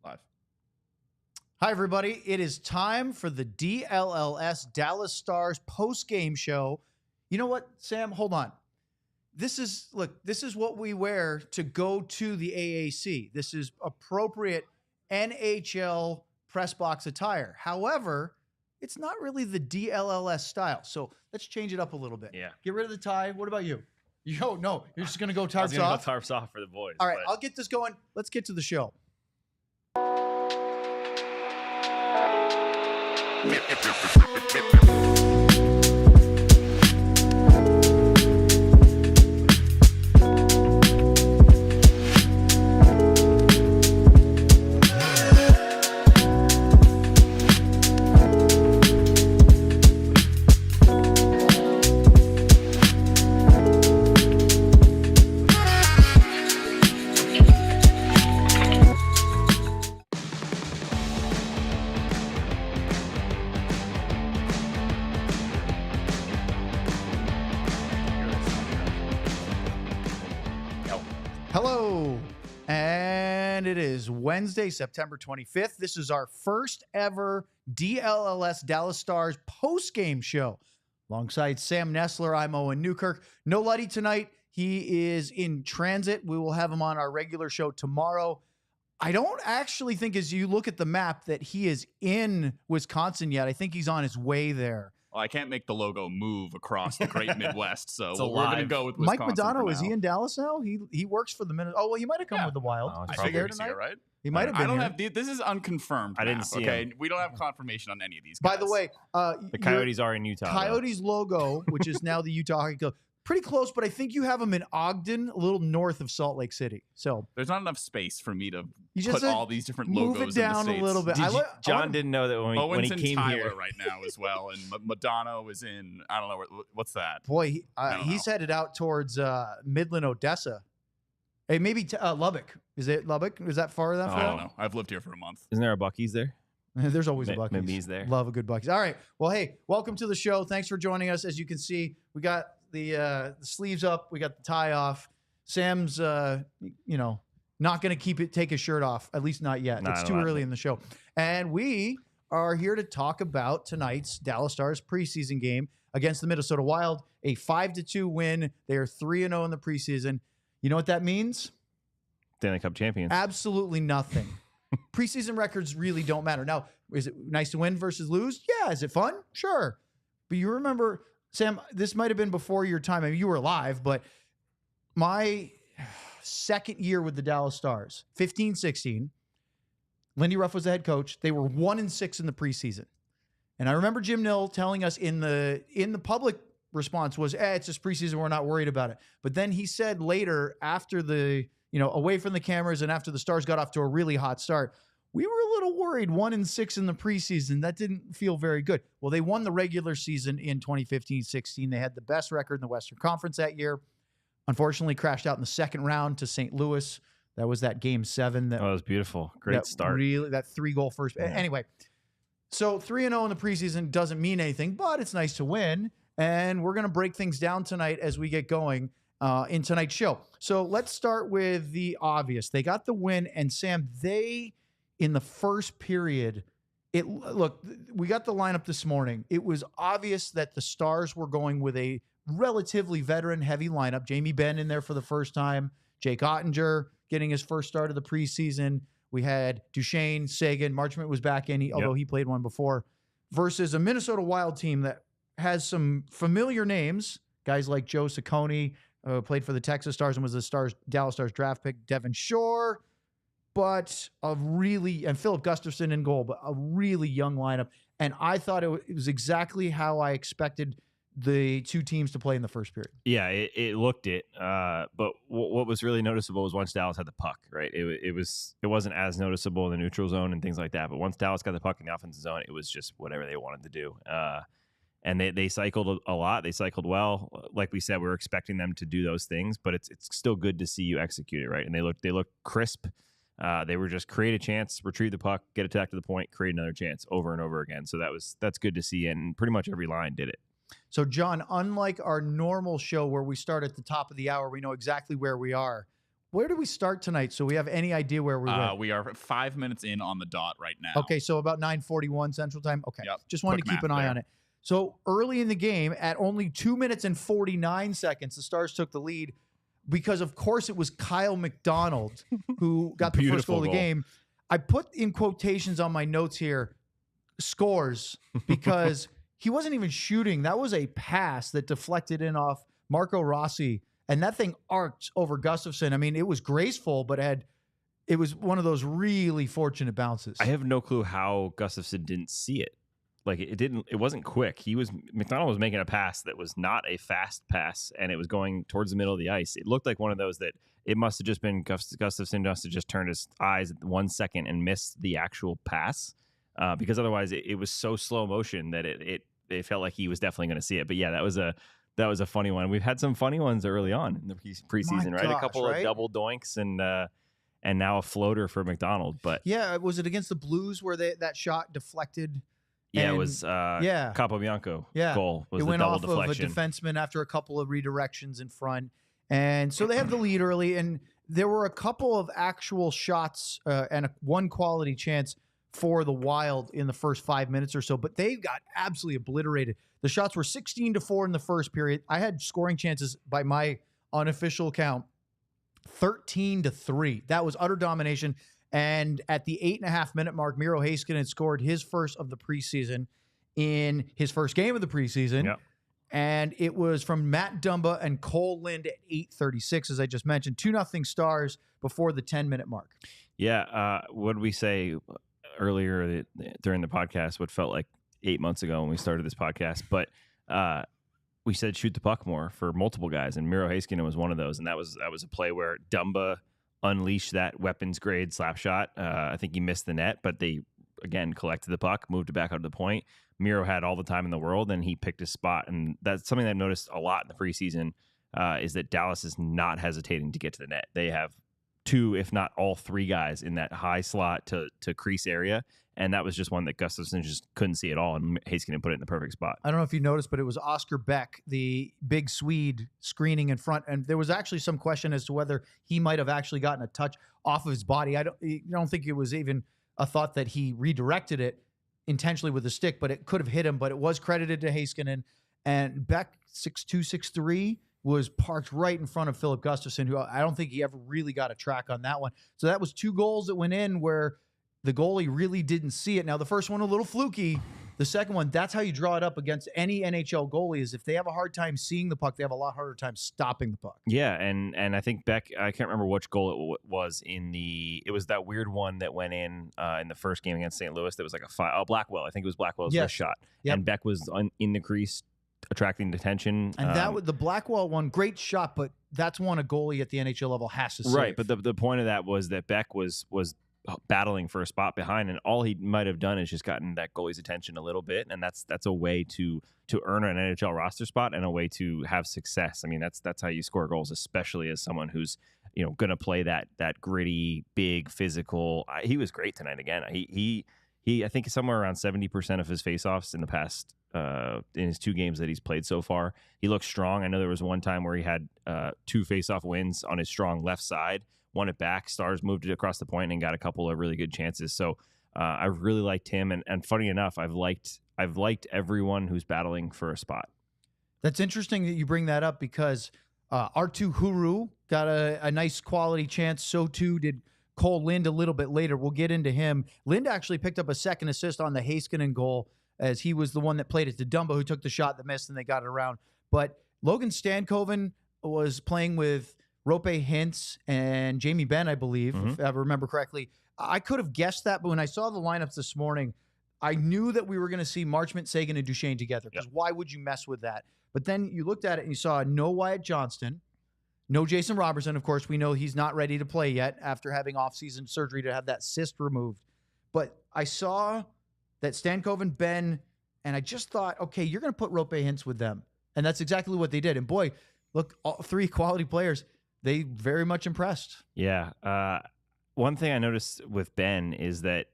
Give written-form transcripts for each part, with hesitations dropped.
Live. Hi, everybody. It is time for the DLLS Dallas Stars post-game show. You know what, Sam? Hold on. This is what we wear to go to the AAC. This is appropriate NHL press box attire. However, it's not really the DLLS style. So let's change it up a little bit. Yeah. Get rid of the tie. What about you? No, you're just going to go tarps I off? was going to go tarps off for the boys. All right, I'll get this going. Let's get to the show. Hello, and it is Wednesday, September 25th. This is our first ever DLLS Dallas Stars post-game show. Alongside Sam Nessler, I'm Owen Newkirk. No Luddy tonight. He is in transit. We will have him on our regular show tomorrow. I don't actually think, as you look at the map, that he is in Wisconsin yet. I think he's on his way there. Well, I can't make the logo move across the great Midwest, so we're going to go with Mike Wisconsin. McDonald, is he in Dallas now? He works for the Minnesota. Oh, well, he might have come with the Wild. Oh, I probably figured he's here, right? He might have been I don't here. have this is unconfirmed. I didn't map, see okay? him. We don't have confirmation on any of these guys. By the way, The Coyotes are in Utah. Coyotes logo, which is now the Utah Hockey Club, pretty close, but I think you have them in Ogden, a little north of Salt Lake City. So there's not enough space for me to you just put all these different move logos it down in the a States. little bit. John didn't know that when Owen's he in came Tyler here. right now as well, and Madonna was in, I don't know, what's that? Boy, I don't he's know. headed out towards Midland, Odessa. Hey, maybe Lubbock. Is it Lubbock? Is that far enough? I don't know. I've lived here for a month. Isn't there a Buc-ee's there? There's always a Buc-ee's. Maybe he's there. Love a good Buc-ee's. All right. Well, hey, welcome to the show. Thanks for joining us. As you can see, we got the sleeves up. We got the tie off. Sam's, not going to take his shirt off, at least not yet. No, It's too early in the show. And we are here to talk about tonight's Dallas Stars preseason game against the Minnesota Wild, a 5-2 win. They are 3-0 in the preseason. You know what that means? Stanley Cup champions. Absolutely nothing. Preseason records really don't matter. Now, is it nice to win versus lose? Yeah. Is it fun? Sure. But you remember, Sam, this might have been before your time. I mean, you were alive, but my second year with the Dallas Stars, 15-16, Lindy Ruff was the head coach. They were 1-6 in the preseason. And I remember Jim Nill telling us in the public response was, it's just preseason. We're not worried about it. But then he said later, after away from the cameras and after the Stars got off to a really hot start, we were a little worried 1-6 in the preseason. That didn't feel very good. Well, they won the regular season in 2015-16. They had the best record in the Western Conference that year. Unfortunately, crashed out in the second round to St. Louis. That was that game 7. That was beautiful. Great start. Really, that 3-goal first. Yeah. Anyway, so 3-0 in the preseason doesn't mean anything, but it's nice to win. And we're going to break things down tonight as we get going in tonight's show. So let's start with the obvious. They got the win, and Sam, in the first period, we got the lineup this morning. It was obvious that the Stars were going with a relatively veteran-heavy lineup. Jamie Benn in there for the first time. Jake Oettinger getting his first start of the preseason. We had Duchesne, Seguin, Marchment was back in, although he played one before, versus a Minnesota Wild team that has some familiar names, guys like Joe Ciccone, played for the Texas Stars and was the Dallas Stars draft pick, Devin Shore, and Philip Gustafson in goal, but a really young lineup. And I thought it was exactly how I expected the two teams to play in the first period. Yeah, it looked it. But what was really noticeable was once Dallas had the puck, right? It wasn't as noticeable in the neutral zone and things like that. But once Dallas got the puck in the offensive zone, it was just whatever they wanted to do. And they cycled a lot. They cycled well. Like we said, we were expecting them to do those things, but it's still good to see you execute it, right? And they look crisp. They were just create a chance, retrieve the puck, get it back to the point, create another chance over and over again. So that's good to see, and pretty much every line did it. So, John, unlike our normal show where we start at the top of the hour, we know exactly where we are. where do we start tonight? So we have any idea where we went? We are 5 minutes in on the dot right now. Okay, so about 9:41 Central Time. Okay, just wanted to keep an eye on it. So early in the game, at only 2 minutes and 49 seconds, the Stars took the lead because, of course, it was Kyle McDonald who got the first goal of the game. I put in quotations on my notes here, scores, because he wasn't even shooting. That was a pass that deflected in off Marco Rossi, and that thing arced over Gustafsson. I mean, it was graceful, but it was one of those really fortunate bounces. I have no clue how Gustafsson didn't see it. Like it wasn't quick. McDonald was making a pass that was not a fast pass, and it was going towards the middle of the ice. It looked like one of those that it must have just been Gustafsson must have just turned his eyes at 1 second and missed the actual pass, because otherwise it was so slow motion that it felt like he was definitely going to see it. But yeah, that was a funny one. We've had some funny ones early on in the preseason, right? A couple of double doinks and now a floater for McDonald. But yeah, was it against the Blues where that shot deflected? Yeah, it was Capobianco goal. Was it went double off deflection. Of a defenseman after a couple of redirections in front. And so they have the lead early, and there were a couple of actual shots and one quality chance for the Wild in the first 5 minutes or so, but they got absolutely obliterated. The shots were 16-4 in the first period. I had scoring chances by my unofficial count, 13-3. That was utter domination. And at the 8.5-minute mark, Miro Heiskanen had scored his first of the preseason in his first game of the preseason. Yep. And it was from Matt Dumba and Cole Lind at 8:36, as I just mentioned. 2-0 Stars before the 10-minute mark. Yeah. What did we say earlier during the podcast? What felt like 8 months ago when we started this podcast. But we said shoot the puck more for multiple guys. And Miro Heiskanen was one of those. And that was a play where Dumba unleashed that weapons grade slap shot. I think he missed the net, but they again collected the puck, moved it back out to the point. Miro had all the time in the world, and he picked his spot. And that's something that I've noticed a lot in the preseason is that Dallas is not hesitating to get to the net. They have two, if not all three guys in that high slot to crease area. And that was just one that Gustafsson just couldn't see at all, and Heiskanen put it in the perfect spot. I don't know if you noticed, but it was Oscar Beck, the big Swede, screening in front. And there was actually some question as to whether he might have actually gotten a touch off of his body. I don't think it was even a thought that he redirected it intentionally with the stick, but it could have hit him. But it was credited to Heiskanen. And Beck, 6'2", 6'3", was parked right in front of Philip Gustafsson, who I don't think he ever really got a track on that one. So that was two goals that went in where the goalie really didn't see it. Now, the first one, a little fluky. The second one, that's how you draw it up against any NHL goalie, is if they have a hard time seeing the puck, they have a lot harder time stopping the puck. Yeah, and I think Beck, I can't remember which goal it was it was that weird one that went in the first game against St. Louis that was like Blackwell. I think it was Blackwell's wrist shot. Yep. And Beck was in the crease, attracting attention. And that was the Blackwell one, great shot, but that's one a goalie at the NHL level has to save. Right, but the point of that was that Beck was battling for a spot behind, and all he might have done is just gotten that goalie's attention a little bit, and that's a way to earn an NHL roster spot and a way to have success. I mean, that's how you score goals, especially as someone who's going to play that gritty, big, physical. He was great tonight again. He I think somewhere around 70% of his faceoffs in the past in his two games that he's played so far. He looks strong. I know there was one time where he had two faceoff wins on his strong left side. Won it back. Stars moved it across the point and got a couple of really good chances. So I really liked him. And funny enough, I've liked everyone who's battling for a spot. That's interesting that you bring that up because R2 Huru got a nice quality chance. So too did Cole Lind a little bit later. We'll get into him. Lind actually picked up a second assist on the Heiskanen goal, as he was the one that played it to Dumba, who took the shot that missed, and they got it around. But Logan Stankoven was playing with Rope Hintz and Jamie Benn, I believe, if I remember correctly. I could have guessed that, but when I saw the lineups this morning, I knew that we were going to see Marchment, Seguin, and Duchesne together, because why would you mess with that? But then you looked at it and you saw no Wyatt Johnston, no Jason Robertson. Of course, we know he's not ready to play yet after having off-season surgery to have that cyst removed. But I saw that Stankoven, Benn, and I just thought, okay, you're going to put Rope Hintz with them. And that's exactly what they did. And boy, look, all three quality players. They very much impressed. Yeah. One thing I noticed with Benn is that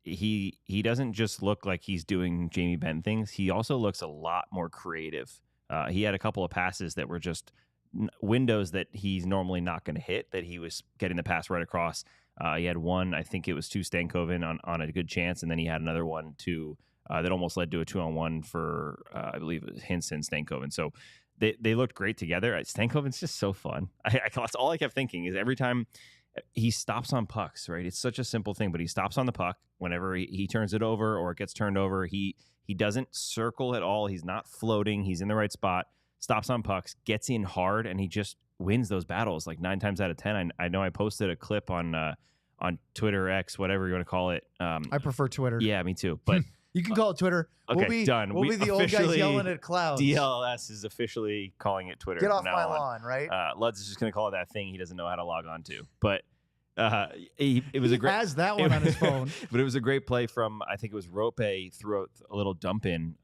he doesn't just look like he's doing Jamie Benn things. He also looks a lot more creative. He had a couple of passes that were just windows that he's normally not going to hit, that he was getting the pass right across. He had one, I think it was to Stankoven on a good chance, and then he had another one that almost led to a 2-on-1 for, I believe it was Hinson, Stankoven. So they looked great together. Stankoven's just so fun. That's all I kept thinking is every time he stops on pucks, right? It's such a simple thing, but he stops on the puck whenever he turns it over or it gets turned over. He doesn't circle at all. He's not floating. He's in the right spot, stops on pucks, gets in hard, and he just wins those battles like 9 times out of 10. I know I posted a clip on Twitter, X, whatever you want to call it. I prefer Twitter. Yeah, me too. But you can call it Twitter. Okay, done. We'll be the old guys yelling at clouds. DLLS is officially calling it Twitter. Get off my lawn, right? Lutz is just going to call it that thing he doesn't know how to log on to. But it was a great. Has that one on his phone. But it was a great play from, I think it was Rope, threw a little dump in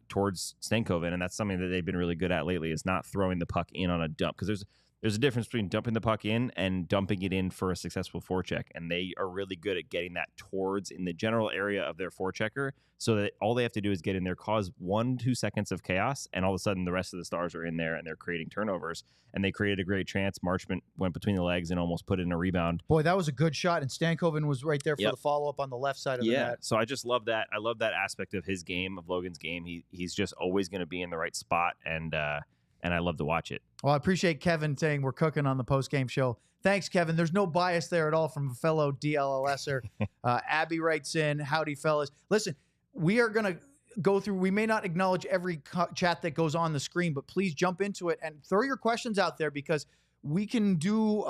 towards Stankoven, and that's something that they've been really good at lately, is not throwing the puck in on a dump, because there's a difference between dumping the puck in and dumping it in for a successful forecheck, and they are really good at getting that towards in the general area of their forechecker, so that all they have to do is get in there, cause 1-2 seconds of chaos, and all of a sudden the rest of the Stars are in there and they're creating turnovers. And they created a great chance. Marchment went between the legs and almost put in a rebound. Boy, that was a good shot, and Stankoven was right there for the follow-up on the left side of the net. So I just love that. I love that aspect of his game, of Logan's game. He's just always going to be in the right spot, and I love to watch it. Well, I appreciate Kevin saying we're cooking on the post-game show. Thanks, Kevin. There's no bias there at all from a fellow DLLSer. Abby writes in, howdy, fellas. Listen, we are going to go through. We may not acknowledge every chat that goes on the screen, but please jump into it and throw your questions out there, because we can do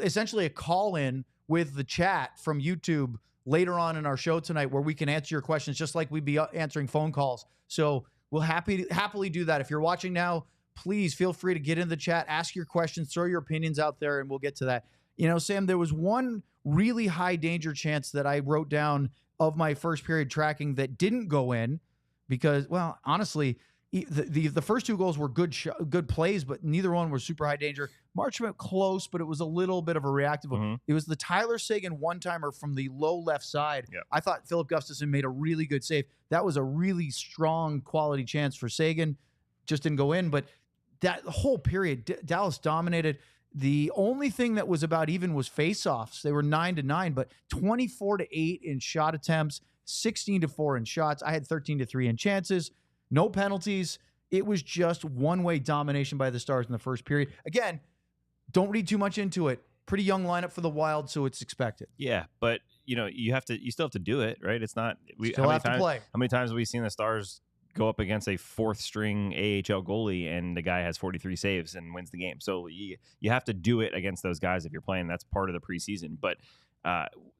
essentially a call-in with the chat from YouTube later on in our show tonight, where we can answer your questions just like we'd be answering phone calls. So we'll happily do that. If you're watching now, please feel free to get in the chat, ask your questions, throw your opinions out there, and we'll get to that. You know, Sam, there was one really high danger chance that I wrote down of my first period tracking that didn't go in because, well, honestly, the first 2 goals were good plays, but neither one was super high danger. Marchment close, but it was a little bit of a reactive one. Mm-hmm. It was the Tyler Seguin one-timer from the low left side. Yep. I thought Philip Gustafson made a really good save. That was a really strong quality chance for Seguin. Just didn't go in, but that whole period, Dallas dominated. The only thing that was about even was faceoffs. They were 9-9, but 24-8 in shot attempts, 16-4 in shots. I had 13-3 in chances, no penalties. It was just one-way domination by the Stars in the first period. Again, don't read too much into it. Pretty young lineup for the Wild, so it's expected. Yeah, but you still have to do it, right? It's not still have to play. How many times have we seen the Stars go up against a 4th-string AHL goalie and the guy has 43 saves and wins the game? So you have to do it against those guys if you're playing. That's part of the preseason. But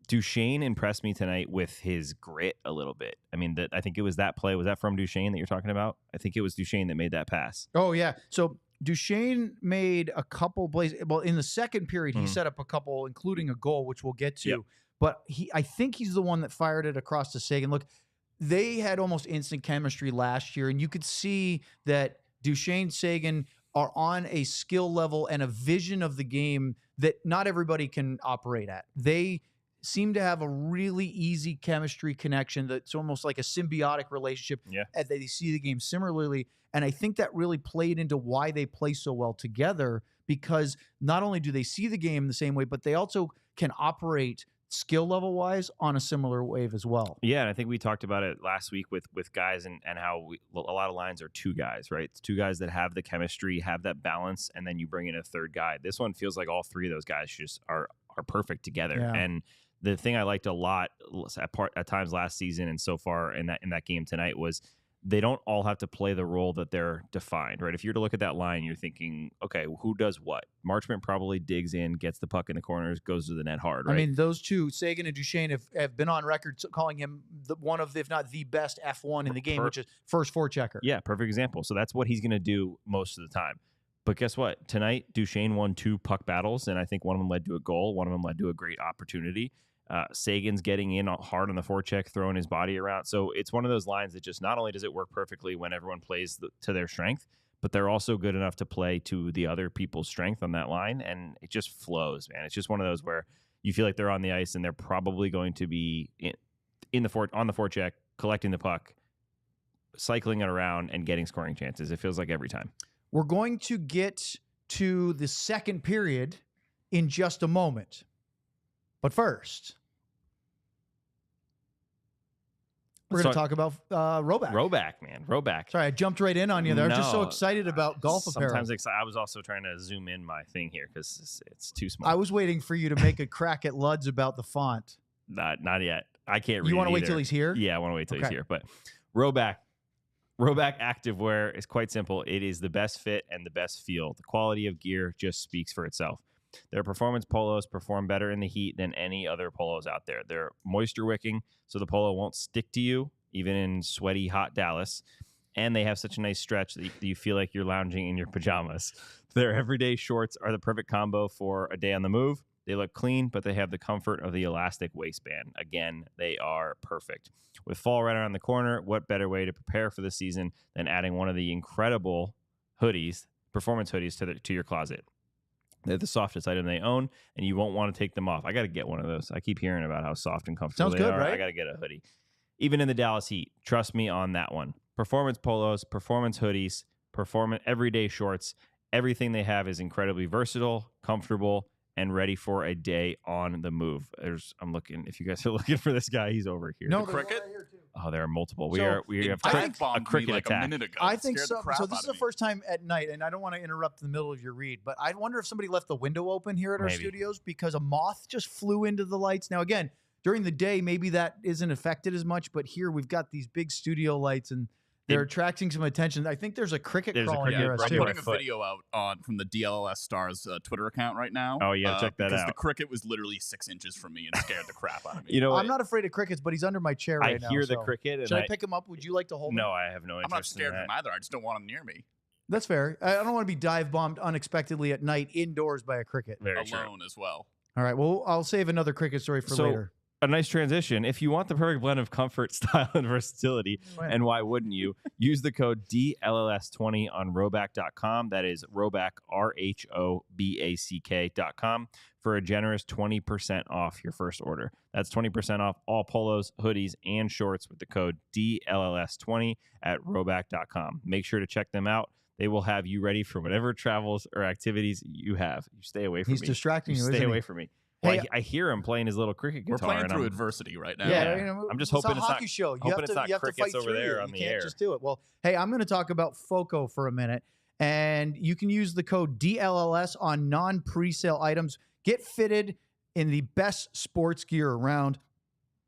Duchesne impressed me tonight with his grit a little bit. I mean, I think it was that play. Was that from Duchesne that you're talking about? I think it was Duchesne that made that pass. Oh, yeah. So Duchesne made a couple plays. Well, in the second period, he set up a couple, including a goal, which we'll get to. Yep. But I think he's the one that fired it across to Seguin. Look, they had almost instant chemistry last year, and you could see that Duchesne, Seguin are on a skill level and a vision of the game that not everybody can operate at. They seem to have a really easy chemistry connection that's almost like a symbiotic relationship. Yeah. As they see the game similarly, and I think that really played into why they play so well together, because not only do they see the game the same way, but they also can operate skill level wise on a similar wave as well. Yeah, and I think we talked about it last week with guys and how a lot of lines are 2 guys, right? It's 2 guys that have the chemistry, have that balance, and then you bring in a 3rd guy. This one feels like all 3 of those guys just are perfect together. Yeah. And the thing I liked a lot at times last season and so far in that game tonight was they don't all have to play the role that they're defined, right? If you're to look at that line, you're thinking, okay, who does what? Marchment probably digs in, gets the puck in the corners, goes to the net hard, right? I mean, those 2, Seguin and Duchesne, have been on record calling him one of, if not the best F1 in the game, which is first forechecker. Yeah, perfect example. So that's what he's going to do most of the time. But guess what? Tonight, Duchesne won 2 puck battles, and I think one of them led to a goal. One of them led to a great opportunity. Seguin's getting in hard on the forecheck, throwing his body around. So it's one of those lines that just not only does it work perfectly when everyone plays to their strength, but they're also good enough to play to the other people's strength on that line, and it just flows, man. It's just one of those where you feel like they're on the ice and they're probably going to be on the forecheck, collecting the puck, cycling it around, and getting scoring chances. It feels like every time. We're going to get to the second period in just a moment. But first, we're going to talk about Roback. Roback, man. Roback. Sorry, I jumped right in on you there. I'm just so excited about golf apparel. Sometimes I was also trying to zoom in my thing here because it's too small. I was waiting for you to make a crack at Luds about the font. Not yet. I can't read. You want to it wait either. till he's here? Yeah, I want to wait till he's here. But Roback activewear is quite simple. It is the best fit and the best feel. The quality of gear just speaks for itself. Their performance polos perform better in the heat than any other polos out there. They're moisture wicking, so the polo won't stick to you, even in sweaty, hot Dallas. And they have such a nice stretch that you feel like you're lounging in your pajamas. Their everyday shorts are the perfect combo for a day on the move. They look clean, but they have the comfort of the elastic waistband. Again, they are perfect. With fall right around the corner, what better way to prepare for the season than adding one of the incredible hoodies, performance hoodies, to your closet? They're the softest item they own, and you won't want to take them off. I got to get one of those. I keep hearing about how soft and comfortable they are. Right? I got to get a hoodie. Even in the Dallas heat, trust me on that one. Performance polos, performance hoodies, performance everyday shorts. Everything they have is incredibly versatile, comfortable, and ready for a day on the move. I'm looking. If you guys are looking for this guy, he's over here. No, cricket. Right here too. Oh, there are multiple. We So, have a cricket like attack. a minute ago. I It think scared so. the crap So this out is the of me. first time at night, and I don't want to interrupt the middle of your read, but I wonder if somebody left the window open here at our Maybe. studios because a moth just flew into the lights. Now, again, during the day, maybe that isn't affected as much, but here we've got these big studio lights, and they're attracting some attention. I think there's a cricket crawling near us I'm too. putting a video out from the DLLS Stars Twitter account right now. Oh, yeah, check that because out. the cricket was literally 6 inches from me and scared the crap out of me. You know, I'm not afraid of crickets, but he's under my chair right now. I hear the so- cricket. And Should I pick him up? Would you like to hold him? No, I have no I'm interest not scared in of him that. either. I just don't want him near me. That's fair. I don't want to be dive bombed unexpectedly at night indoors by a cricket. Very true. Alone as well. All right. Well, I'll save another cricket story for later. A nice transition. If you want the perfect blend of comfort, style, and versatility, and why wouldn't you, use the code DLLS20 on Roback.com. That is Roback, RHOBACK.com, for a generous 20% off your first order. That's 20% off all polos, hoodies, and shorts with the code DLLS20 at Roback.com. Make sure to check them out. They will have you ready for whatever travels or activities you have. You stay away from me. He's distracting you. Stay Isn't away he? from me. Hey, Well, I hear him playing his little cricket We're guitar. playing and through I'm- adversity right now. Yeah, Yeah. I'm just it's hoping a it's not- hockey show. You hoping have it's to, not you have to crickets fight over through there it. on You the can't air. just do it. Well, hey, I'm going to talk about FOCO for a minute, and you can use the code DLLS on non-presale items. Get fitted in the best sports gear around.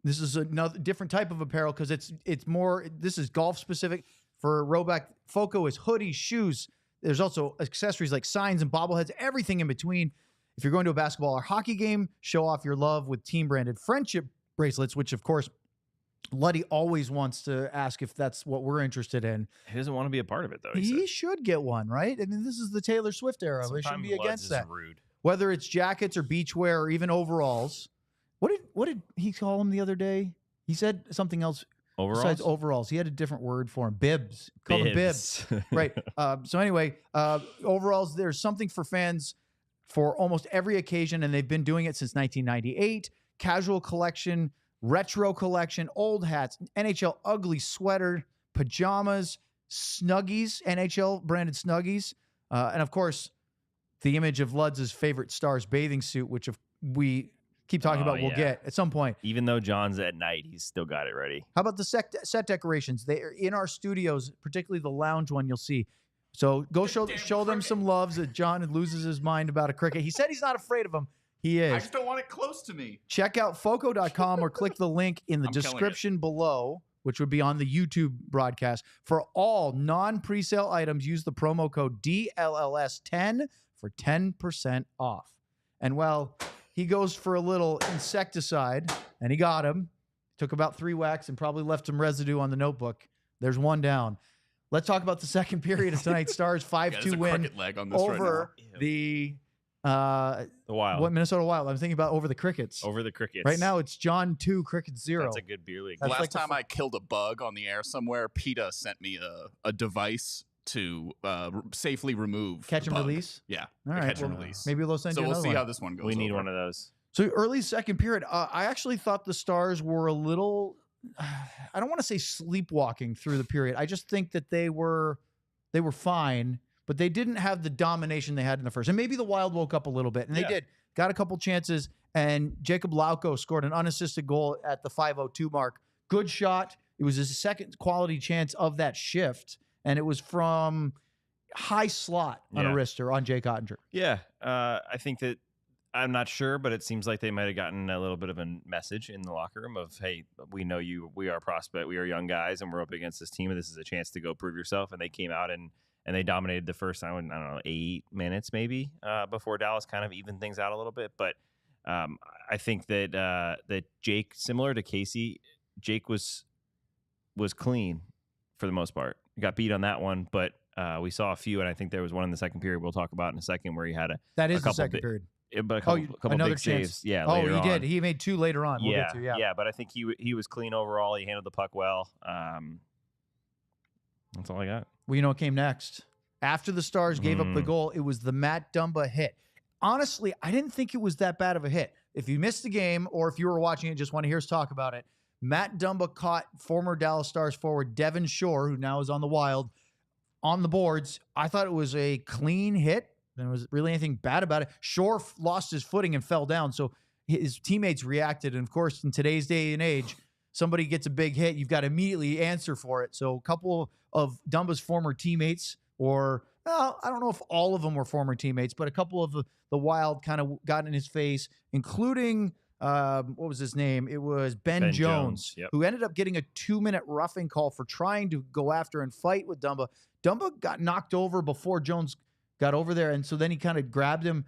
This is another different type of apparel because it's more. This is golf specific. For Roback, FOCO is hoodies, shoes. There's also accessories like signs and bobbleheads, everything in between. If you're going to a basketball or hockey game, show off your love with team-branded friendship bracelets, which, of course, Luddy always wants to ask if that's what we're interested in. He doesn't want to be a part of it, though. He should get one, right? I mean, this is the Taylor Swift era. We shouldn't be against that. Rude. Whether it's jackets or beachwear or even overalls. What did he call them the other day? He said something else Overalls? besides overalls. He had a different word for them. Bibs. Call them bibs. Right. So anyway, overalls, there's something for fans for almost every occasion, and they've been doing it since 1998. Casual collection, retro collection, old hats, NHL ugly sweater, pajamas, Snuggies, NHL branded Snuggies, and of course, the image of Luds' favorite Stars bathing suit, which we keep talking about we'll get at some point. Even though John's at night, he's still got it ready. How about the set decorations? They are in our studios, particularly the lounge one you'll see. So go show them some loves that John loses his mind about a cricket. He said he's not afraid of them. He is. I just don't want it close to me. Check out foco.com or click the link in the I'm killing description below, which would be on the YouTube broadcast. For all non-presale items, use the promo code DLLS10 for 10% off. And well, he goes for a little insecticide, and he got him. Took about 3 whacks and probably left some residue on the notebook. There's one down. Let's talk about the second period of tonight's Stars 5-2 win leg on this over right now. the Wild. What Minnesota Wild? I'm thinking about over the Crickets. Over the Crickets. Right now, it's John 2, Crickets 0. That's a good beer league. That's Last like the time I killed a bug on the air somewhere, PETA sent me a device to safely remove Catch the and bug. release? Yeah, All the right, catch and well, release. maybe they'll send So you we'll another see one. how this one goes. We need over. one of those. So early second period, I actually thought the Stars were a little, I don't want to say sleepwalking through the period. I just think that they were fine. but they didn't have the domination they had in the first. And maybe the Wild woke up a little bit, and they did. Got a couple chances, and Jacob Lauko scored an unassisted goal at the 5:02 mark. Good shot. It was his second quality chance of that shift, and it was from high slot on a wrister on Jake Oettinger. Yeah, I think that I'm not sure, but it seems like they might have gotten a little bit of a message in the locker room of, hey, we know you, we are a prospect, we are young guys, and we're up against this team, and this is a chance to go prove yourself. And they came out and they dominated the first, I don't know, 8 minutes maybe before Dallas kind of evened things out a little bit. But I think that that Jake, similar to Casey, Jake was clean for the most part. He got beat on that one, but we saw a few, and I think there was one in the second period we'll talk about in a second where he had a the second period. But a couple another big chance. saves. Yeah. Oh, he on. did. He made 2 later on. We'll get to, yeah. But I think he was clean overall. He handled the puck well. That's all I got. Well, you know what came next? After the Stars gave up the goal, it was the Matt Dumba hit. Honestly, I didn't think it was that bad of a hit. If you missed the game, or if you were watching it, just want to hear us talk about it, Matt Dumba caught former Dallas Stars forward Devin Shore, who now is on the Wild, on the boards. I thought it was a clean hit. There was really anything bad about it. Shore lost his footing and fell down, so his teammates reacted. And, of course, in today's day and age, somebody gets a big hit, you've got to immediately answer for it. So a couple of Dumba's former teammates, or I don't know if all of them were former teammates, but a couple of the Wild kind of got in his face, including what was his name? It was Ben Jones, who ended up getting a 2-minute roughing call for trying to go after and fight with Dumba. Dumba got knocked over before Jones got over there, and so then he kind of grabbed him.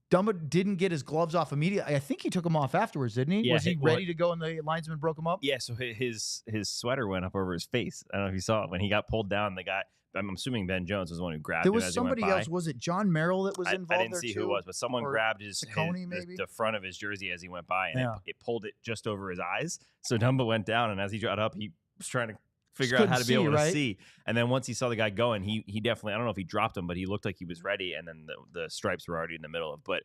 Dumba didn't get his gloves off immediately. I think he took them off afterwards, didn't he? Yeah, was he ready to go and the linesman broke him up? Yeah, so his sweater went up over his face. I don't know if you saw it. When he got pulled down, the guy, I'm assuming Ben Jones was the one who grabbed him as he went by. There was somebody else. Was it John Merrill that was involved there, I didn't see who it was, but someone grabbed the front of his jersey as he went by, and it pulled it just over his eyes. So Dumba went down, and as he got up, he was trying to figure out how to be able to see. And then once he saw the guy going, he definitely, I don't know if he dropped him, but he looked like he was ready, and then the stripes were already in the middle of. But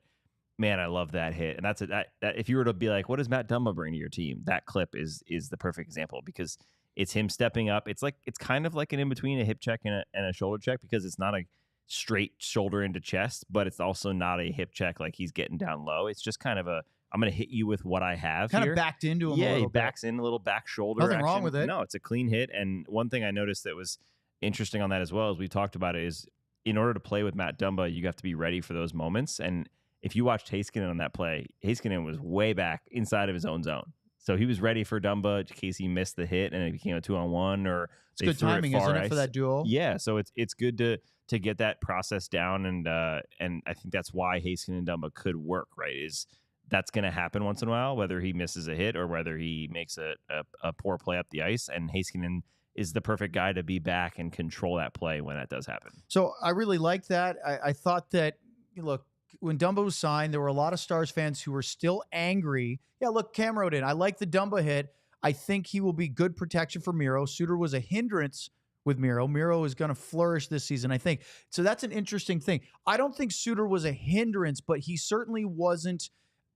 man, I love that hit. And that's that if you were to be like, what does Matt Dumba bring to your team? That clip is the perfect example, because it's him stepping up. It's kind of like an in between a hip check and a shoulder check, because it's not a straight shoulder into chest, but it's also not a hip check like he's getting down low. It's just kind of I'm going to hit you with what I have kind here. of backed into him a Yeah, little he backs in a little back shoulder Nothing action. wrong with it. No, it's a clean hit. And one thing I noticed that was interesting on that as well, as we talked about it, is in order to play with Matt Dumba, you have to be ready for those moments. And if you watched Heiskanen on that play, Heiskanen was way back inside of his own zone. So he was ready for Dumba in case he missed the hit and it became a 2-on-1, or it's good timing, isn't it, for that duo? Yeah, so it's good to get that process down, and I think that's why Heiskanen and Dumba could work, right? Is that's going to happen once in a while, whether he misses a hit or whether he makes a poor play up the ice, and Heiskanen is the perfect guy to be back and control that play when that does happen. So I really like that. I thought that, look, when Dumba was signed, there were a lot of Stars fans who were still angry. Yeah, look, Cam wrote in, I like the Dumba hit. I think he will be good protection for Miro. Suter was a hindrance with Miro. Miro is going to flourish this season, I think. So that's an interesting thing. I don't think Suter was a hindrance, but he certainly wasn't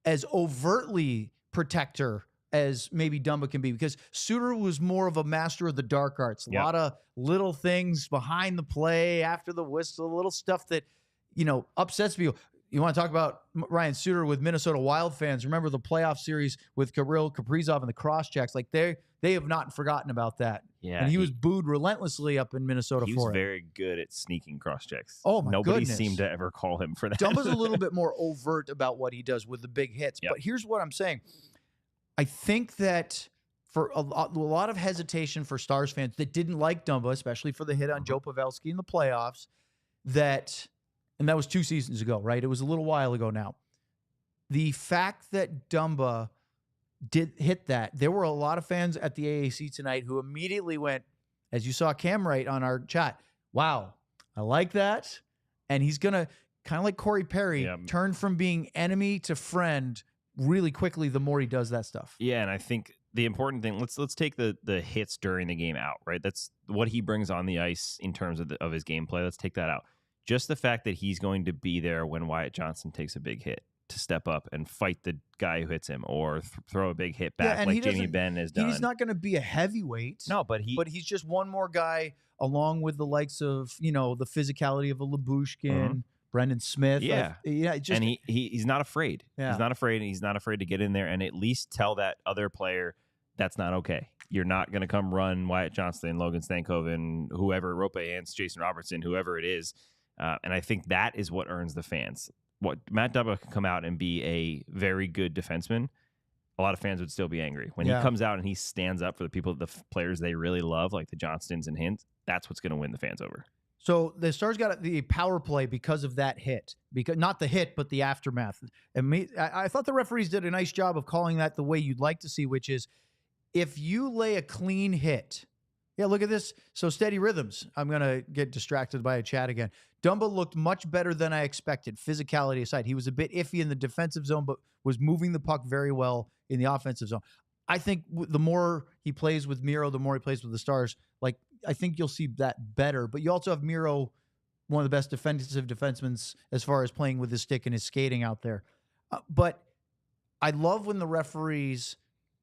as overtly protector as maybe Dumba can be, because Suter was more of a master of the dark arts. A lot of little things behind the play, after the whistle, little stuff that, upsets people. You want to talk about Ryan Suter with Minnesota Wild fans? Remember the playoff series with Kirill Kaprizov and the cross checks? Like they have not forgotten about that. Yeah, and he was booed relentlessly up in Minnesota for it. He was very good at sneaking cross checks. Oh my Nobody goodness. seemed to ever call him for that. Dumba's a little bit more overt about what he does with the big hits. But here's what I'm saying. I think that for a lot of hesitation for Stars fans that didn't like Dumba, especially for the hit on Joe Pavelski in the playoffs, and that was 2 seasons ago, right? It was a little while ago now. The fact that Dumba did hit that, there were a lot of fans at the AAC tonight who immediately went, as you saw Cam write on our chat, wow, I like that. And he's going to, kind of like Corey Perry, turn from being enemy to friend really quickly the more he does that stuff. Yeah, and I think the important thing, let's take the hits during the game out, right? That's what he brings on the ice in terms of his gameplay. Let's take that out. Just the fact that he's going to be there when Wyatt Johnson takes a big hit, to step up and fight the guy who hits him or throw a big hit back like Jamie Benn has done. He's not going to be a heavyweight. No, but he's just one more guy along with the likes of, the physicality of a Labushkin, Brendan Smith. Yeah. Just, and he's not afraid. Yeah. He's not afraid, and he's not afraid to get in there and at least tell that other player that's not okay. You're not going to come run Wyatt Johnston, Logan Stankoven, whoever, Rope Hance, Jason Robertson, whoever it is. And I think that is what earns the fans. What Matt Dumba can come out and be a very good defenseman, a lot of fans would still be angry. When he comes out and he stands up for the people, the players they really love, like the Johnstons and Hint, that's what's going to win the fans over. So the Stars got the power play because of that hit, because not the hit, but the aftermath. And I thought the referees did a nice job of calling that the way you'd like to see, which is if you lay a clean hit. Yeah, look at this. So steady rhythms. I'm going to get distracted by a chat again. Dumba looked much better than I expected, physicality aside. He was a bit iffy in the defensive zone, but was moving the puck very well in the offensive zone. I think the more he plays with Miro, the more he plays with the Stars. Like, I think you'll see that better. But you also have Miro, one of the best defensive defensemen as far as playing with his stick and his skating out there. But I love when the referees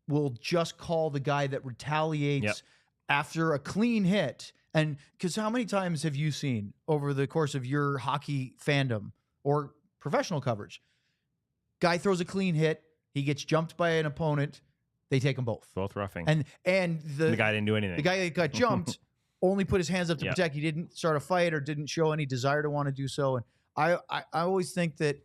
will just call the guy that retaliates after a clean hit. And because how many times have you seen over the course of your hockey fandom or professional coverage, guy throws a clean hit, he gets jumped by an opponent, they take them both. Both roughing. And the guy didn't do anything. The guy that got jumped only put his hands up to protect. He didn't start a fight or didn't show any desire to want to do so. And I always think that,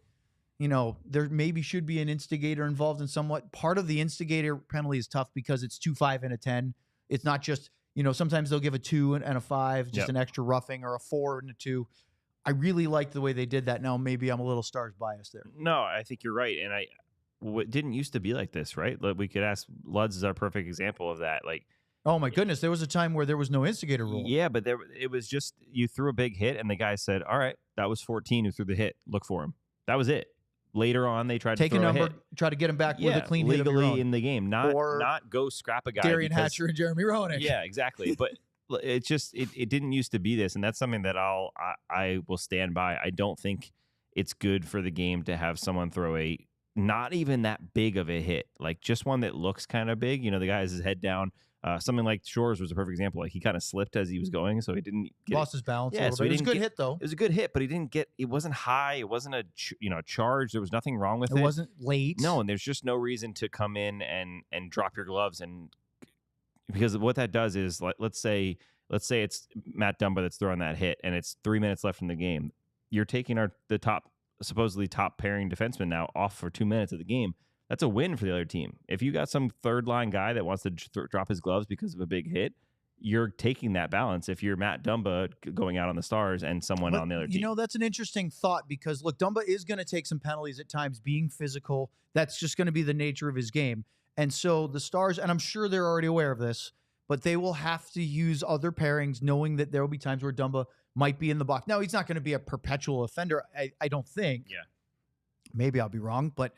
there maybe should be an instigator involved in somewhat. Part of the instigator penalty is tough because it's 2, 5, and a 10. It's not just, sometimes they'll give a 2 and a 5, just an extra roughing, or a 4 and a 2. I really liked the way they did that. Now maybe I'm a little Stars biased there. No, I think you're right. And it didn't used to be like this, right? Like we could ask, Luds is our perfect example of that. Like, oh my goodness, there was a time where there was no instigator rule. Yeah, but it was just you threw a big hit and the guy said, all right, that was 14 who threw the hit. Look for him. That was it. Later on, they tried to throw a number, try to get him back with a clean hit legally in the game, not go scrap a guy. Darian Hatcher and Jeremy Roenick. Yeah, exactly. But it just it didn't used to be this, and that's something that I will stand by. I don't think it's good for the game to have someone throw a not even that big of a hit, like just one that looks kind of big. The guy has his head down. Something like Shores was a perfect example. Like he kind of slipped as he was going, so he didn't lost his balance. Yeah, so it was a good hit though. It was a good hit, but he didn't get. It wasn't high. It wasn't a charge. There was nothing wrong with it. It wasn't late. No, and there's just no reason to come in and drop your gloves, and because what that does is let's say it's Matt Dumba that's throwing that hit, and it's 3 minutes left in the game. You're taking the supposedly top pairing defenseman now off for 2 minutes of the game. That's a win for the other team. If you got some third line guy that wants to drop his gloves because of a big hit, you're taking that balance. If you're Matt Dumba going out on the Stars and someone on the other team. That's an interesting thought because, look, Dumba is going to take some penalties at times, being physical. That's just going to be the nature of his game. And so the Stars, and I'm sure they're already aware of this, but they will have to use other pairings knowing that there will be times where Dumba might be in the box. Now, he's not going to be a perpetual offender, I don't think. Yeah. Maybe I'll be wrong, but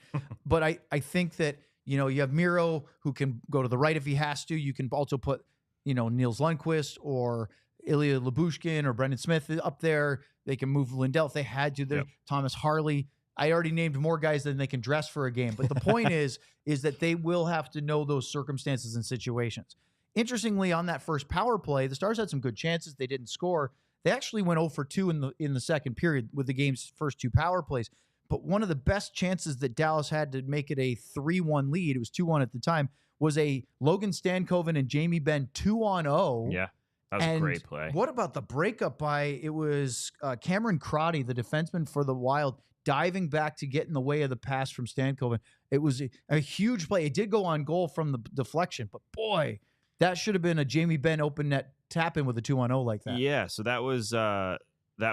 I think that, you have Miro who can go to the right if he has to. You can also put, Niels Lundqvist or Ilya Labushkin or Brendan Smith up there. They can move Lindell if they had to. Thomas Harley. I already named more guys than they can dress for a game. But the point is that they will have to know those circumstances and situations. Interestingly, on that first power play, the Stars had some good chances. They didn't score. They actually went 0 for 2 in the second period with the game's first 2 power plays. But one of the best chances that Dallas had to make it a 3-1 lead, it was 2-1 at the time, was a Logan Stankoven and Jamie Benn 2-on-0. Yeah, that was a great play. What about the breakup it was Cameron Crotty, the defenseman for the Wild, diving back to get in the way of the pass from Stankoven. It was a huge play. It did go on goal from the deflection, but boy, that should have been a Jamie Benn open net tap in with a 2-on-0 like that. Yeah, so that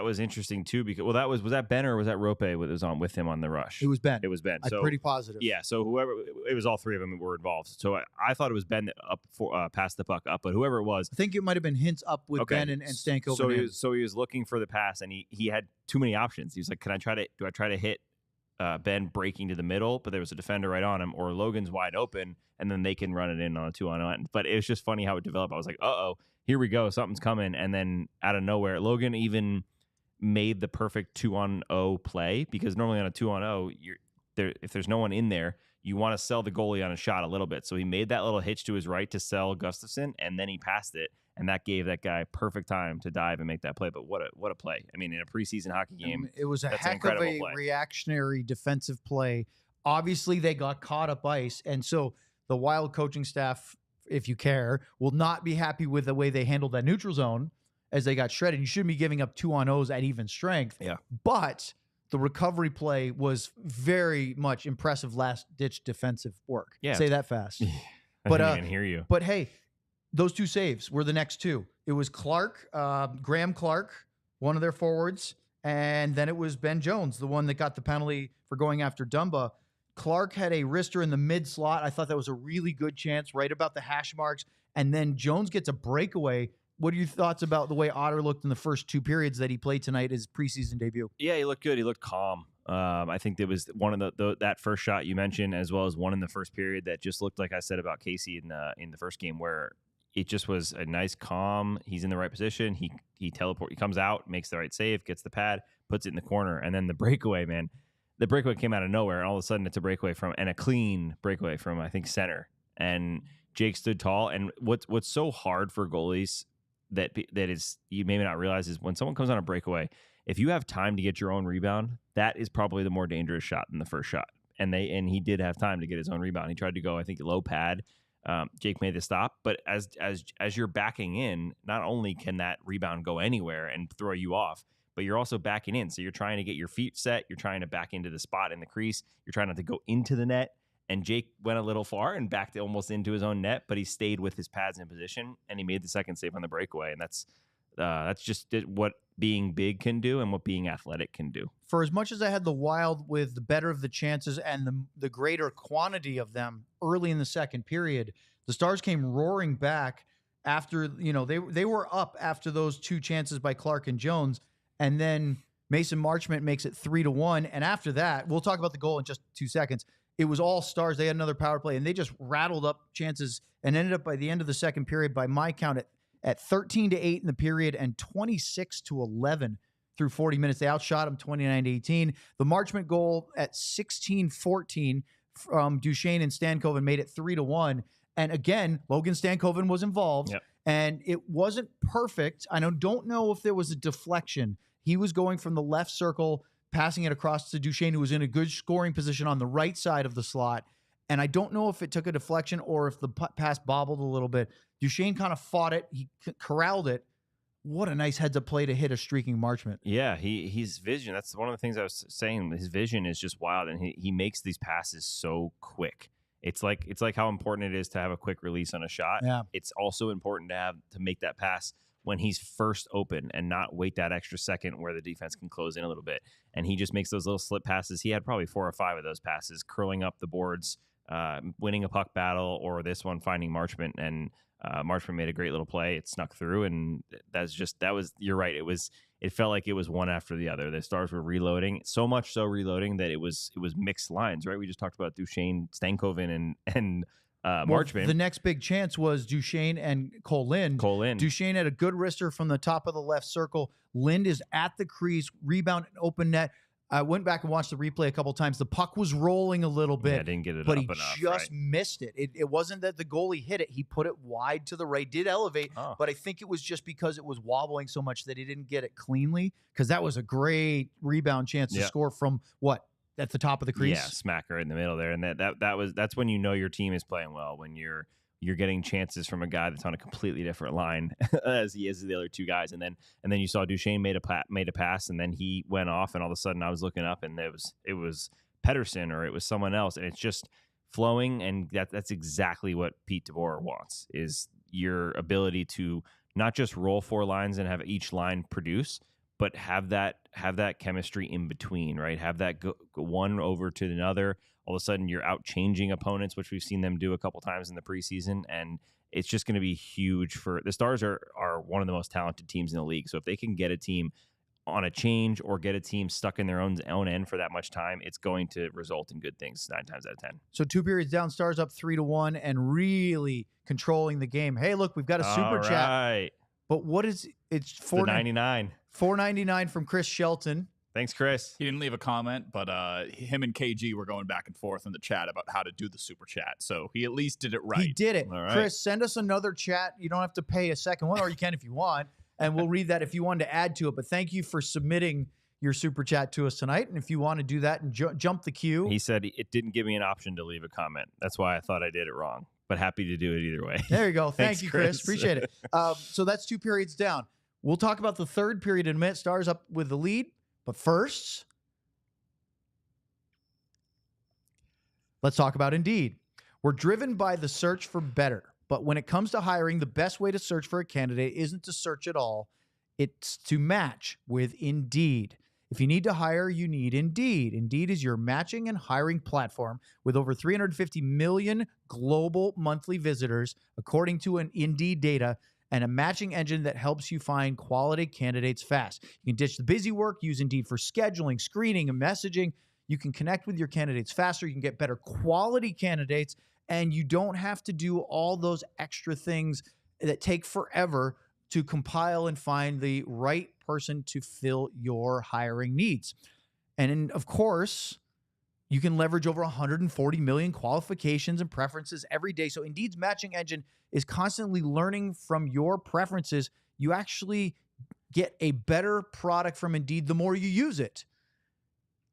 was interesting too because was that Benn or was that Rope that was on with him on the rush? It was Benn. It was Benn. I'm pretty positive. Yeah, so whoever it was, all three of them were involved. So I thought it was Benn that passed the puck up, but whoever it was, I think it might have been Hintz up with Benn and Stankoven. So he was looking for the pass and he had too many options. He was like, do I try to hit Benn breaking to the middle, but there was a defender right on him, or Logan's wide open and then they can run it in on a 2-on-1. But it was just funny how it developed. I was like, here we go, something's coming, and then out of nowhere, Logan even made the perfect 2-on-0 play, because normally on a 2-on-0, if there's no one in there, you want to sell the goalie on a shot a little bit. So he made that little hitch to his right to sell Gustafsson, and then he passed it, and that gave that guy perfect time to dive and make that play. But what a play! I mean, in a preseason hockey game, it was a that's heck of a play. reactionary defensive play. Obviously, they got caught up ice, and so the Wild coaching staff, if you care, will not be happy with the way they handled that neutral zone as they got shredded. You shouldn't be giving up 2-on-0s at even strength. Yeah, but the recovery play was very much impressive last-ditch defensive work. Yeah. Say that fast. I didn't even hear you. But, hey, those two saves were the next two. It was Clark, Graham Clark, one of their forwards, and then it was Ben Jones, the one that got the penalty for going after Dumba. Clark had a wrister in the mid-slot. I thought that was a really good chance right about the hash marks. And then Jones gets a breakaway. What are your thoughts about the way Otter looked in the first two periods that he played tonight, his preseason debut? Yeah, he looked good. He looked calm. I think there was one of that first shot you mentioned, as well as one in the first period that just looked like I said about Casey in the first game, where it just was a nice calm. He's in the right position. He comes out, makes the right save, gets the pad, puts it in the corner, and then the breakaway, man. The breakaway came out of nowhere, and all of a sudden it's a breakaway and a clean breakaway from, I think, center. And Jake stood tall. And what's so hard for goalies that is, you maybe not realize, is when someone comes on a breakaway, if you have time to get your own rebound, that is probably the more dangerous shot than the first shot. And he did have time to get his own rebound. He tried to go, I think, low pad. Jake made the stop, but as you're backing in, not only can that rebound go anywhere and throw you off, but you're also backing in. So you're trying to get your feet set. You're trying to back into the spot in the crease. You're trying not to go into the net. And Jake went a little far and backed almost into his own net, but he stayed with his pads in position, and he made the second save on the breakaway. And that's just what being big can do and what being athletic can do. For as much as I had the Wild with the better of the chances and the greater quantity of them early in the second period, the Stars came roaring back after, they were up after those two chances by Clark and Jones. And then Mason Marchment makes it 3-1. And after that, we'll talk about the goal in just 2 seconds. It was all Stars. They had another power play, and they just rattled up chances and ended up by the end of the second period, by my count, at 13-8 in the period and 26-11 through 40 minutes. They outshot them 29-18. The Marchment goal at 16-14 from Duchesne and Stankoven made it 3-1. And again, Logan Stankoven was involved. Yep. And it wasn't perfect. I don't know if there was a deflection. He was going from the left circle, passing it across to Duchesne, who was in a good scoring position on the right side of the slot. And I don't know if it took a deflection or if the pass bobbled a little bit. Duchesne kind of fought it. He corralled it. What a nice heads-up play to hit a streaking Marchment. Yeah, his vision, that's one of the things I was saying. His vision is just wild, and he makes these passes so quick. It's like how important it is to have a quick release on a shot. Yeah. It's also important to make that pass when he's first open and not wait that extra second where the defense can close in a little bit. And he just makes those little slip passes. He had probably 4 or 5 of those passes, curling up the boards, winning a puck battle, or this one finding Marchment, and Marchment made a great little play. It snuck through, and you're right. It felt like it was one after the other. The Stars were reloading, so much so reloading that it was mixed lines, right? We just talked about Duchesne, Stankoven, and Marchment. The next big chance was Duchesne and Cole Lind. Duchesne had a good wrister from the top of the left circle. Lind is at the crease, rebound, open net. I went back and watched the replay a couple times. The puck was rolling a little bit. Yeah, didn't get it but up he enough, just right? missed it. It wasn't that the goalie hit it. He put it wide to the right, did elevate, but I think it was just because it was wobbling so much that he didn't get it cleanly, because that was a great rebound chance to score from what? At the top of the crease? Yeah, smack right in the middle there. And that's when you know your team is playing well, when you're getting chances from a guy that's on a completely different line as he is the other two guys. And then you saw Duchesne made a pass, and then he went off, and all of a sudden I was looking up, and it was Pedersen or it was someone else, and it's just flowing. And that's exactly what Pete DeBoer wants, is your ability to not just roll 4 lines and have each line produce, but have that chemistry in between, right? Have that go one over to another. All of a sudden, you're out changing opponents, which we've seen them do a couple times in the preseason, and it's just going to be huge for the Stars. Are one of the most talented teams in the league. So if they can get a team on a change or get a team stuck in their own end for that much time, it's going to result in good things 9 times out of 10. So 2 periods down, Stars up 3-1, and really controlling the game. Hey, look, we've got a super chat. Right. But what is it's $4.99 $4.99 from Chris Shelton. Thanks, Chris. He didn't leave a comment, but him and KG were going back and forth in the chat about how to do the super chat. So he at least did it right. He did it. All right. Chris, send us another chat. You don't have to pay a second one, or you can if you want, and we'll read that if you wanted to add to it. But thank you for submitting your super chat to us tonight. And if you want to do that and jump the queue. He said it didn't give me an option to leave a comment. That's why I thought I did it wrong, but happy to do it either way. There you go. Thanks, Thank you, Chris. Chris. Appreciate it. So that's 2 periods down. We'll talk about the third period in a minute. Stars up with the lead. But first, let's talk about Indeed. We're driven by the search for better. But when it comes to hiring, the best way to search for a candidate isn't to search at all. It's to match with Indeed. If you need to hire, you need Indeed. Indeed is your matching and hiring platform with over 350 million global monthly visitors, according to an Indeed data, and a matching engine that helps you find quality candidates fast. You can ditch the busy work, use Indeed for scheduling, screening, and messaging. You can connect with your candidates faster. You can get better quality candidates, and you don't have to do all those extra things that take forever to compile and find the right person to fill your hiring needs. And of course, you can leverage over 140 million qualifications and preferences every day. So Indeed's matching engine is constantly learning from your preferences. You actually get a better product from Indeed the more you use it.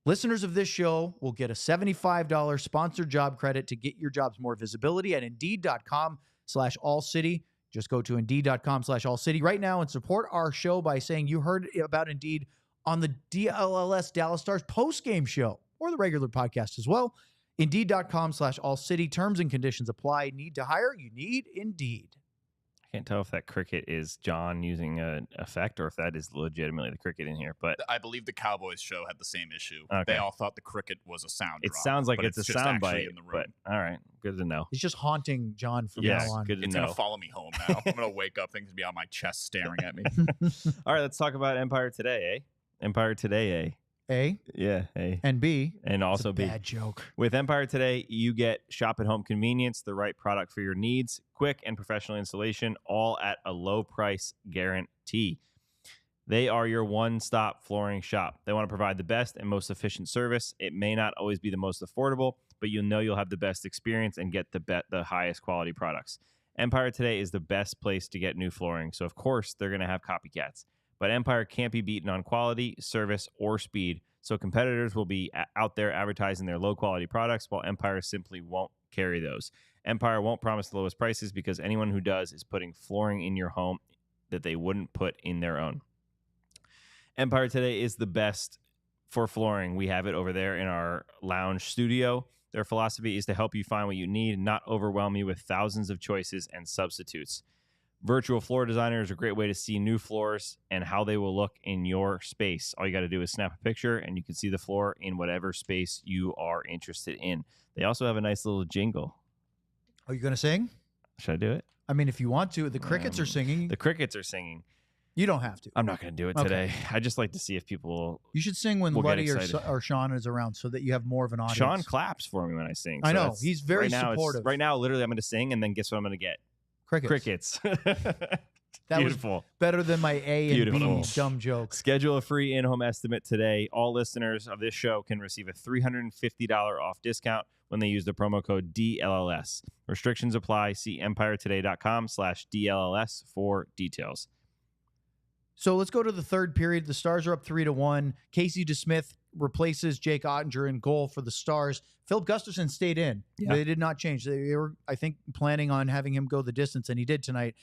Listeners of this show will get a $75 sponsored job credit to get your jobs more visibility at Indeed.com/AllCity. Just go to Indeed.com/AllCity right now and support our show by saying you heard about Indeed on the DLLS Dallas Stars postgame show or the regular podcast as well. Indeed.com/AllCity. Terms and conditions apply. Need to hire? You need Indeed. I can't tell if that cricket is John using an effect or if that is legitimately the cricket in here. But I believe the Cowboys show had the same issue. Okay. They all thought the cricket was a sound it drop, sounds like but it's a just sound actually bite. in the room. But all right, good to know. It's just haunting John from Yes, now on. good to It's know. going to follow me home now. I'm going to wake up, things going to be on my chest staring at me. All right, let's talk about Empire Today, eh? Empire Today, eh? A Yeah, eh? and B. And also It's a B. bad joke. With Empire Today, you get shop-at-home convenience, the right product for your needs, quick and professional installation, all at a low price guarantee. They are your one-stop flooring shop. They want to provide the best and most efficient service. It may not always be the most affordable, but you'll know you'll have the best experience and get the highest quality products. Empire Today is the best place to get new flooring, so of course they're going to have copycats. But Empire can't be beaten on quality, service, or speed, so competitors will be out there advertising their low-quality products while Empire simply won't carry those. Empire won't promise the lowest prices because anyone who does is putting flooring in your home that they wouldn't put in their own. Empire Today is the best for flooring. We have it over there in our lounge studio. Their philosophy is to help you find what you need and not overwhelm you with thousands of choices and substitutes. Virtual floor designer is a great way to see new floors and how they will look in your space. All you got to do is snap a picture and you can see the floor in whatever space you are interested in. They also have a nice little jingle. Are you going to sing? Should I do it? I mean, if you want to. The crickets are singing. The crickets are singing. You don't have to. I'm not going to do it Okay. today. I just like to see if people... You should sing when We'll get Luddy excited. or Sean is around so that you have more of an audience. Sean claps for me when I sing. I know. that's- He's very right now, supportive. Right now, literally, I'm going to sing, and then guess what I'm going to get? Crickets. That Beautiful. was better than my A and Beautiful. B dumb joke. Schedule a free in-home estimate today. All listeners of this show can receive a $350 off discount when they use the promo code DLLS. Restrictions apply. See empiretoday.com/DLLS for details. So let's go to the third period. The Stars are up 3-1. Casey DeSmith replaces Jake Oettinger in goal for the Stars. Philip Gustafson stayed in. Yeah. They did not change. They were, I think, planning on having him go the distance, and he did tonight.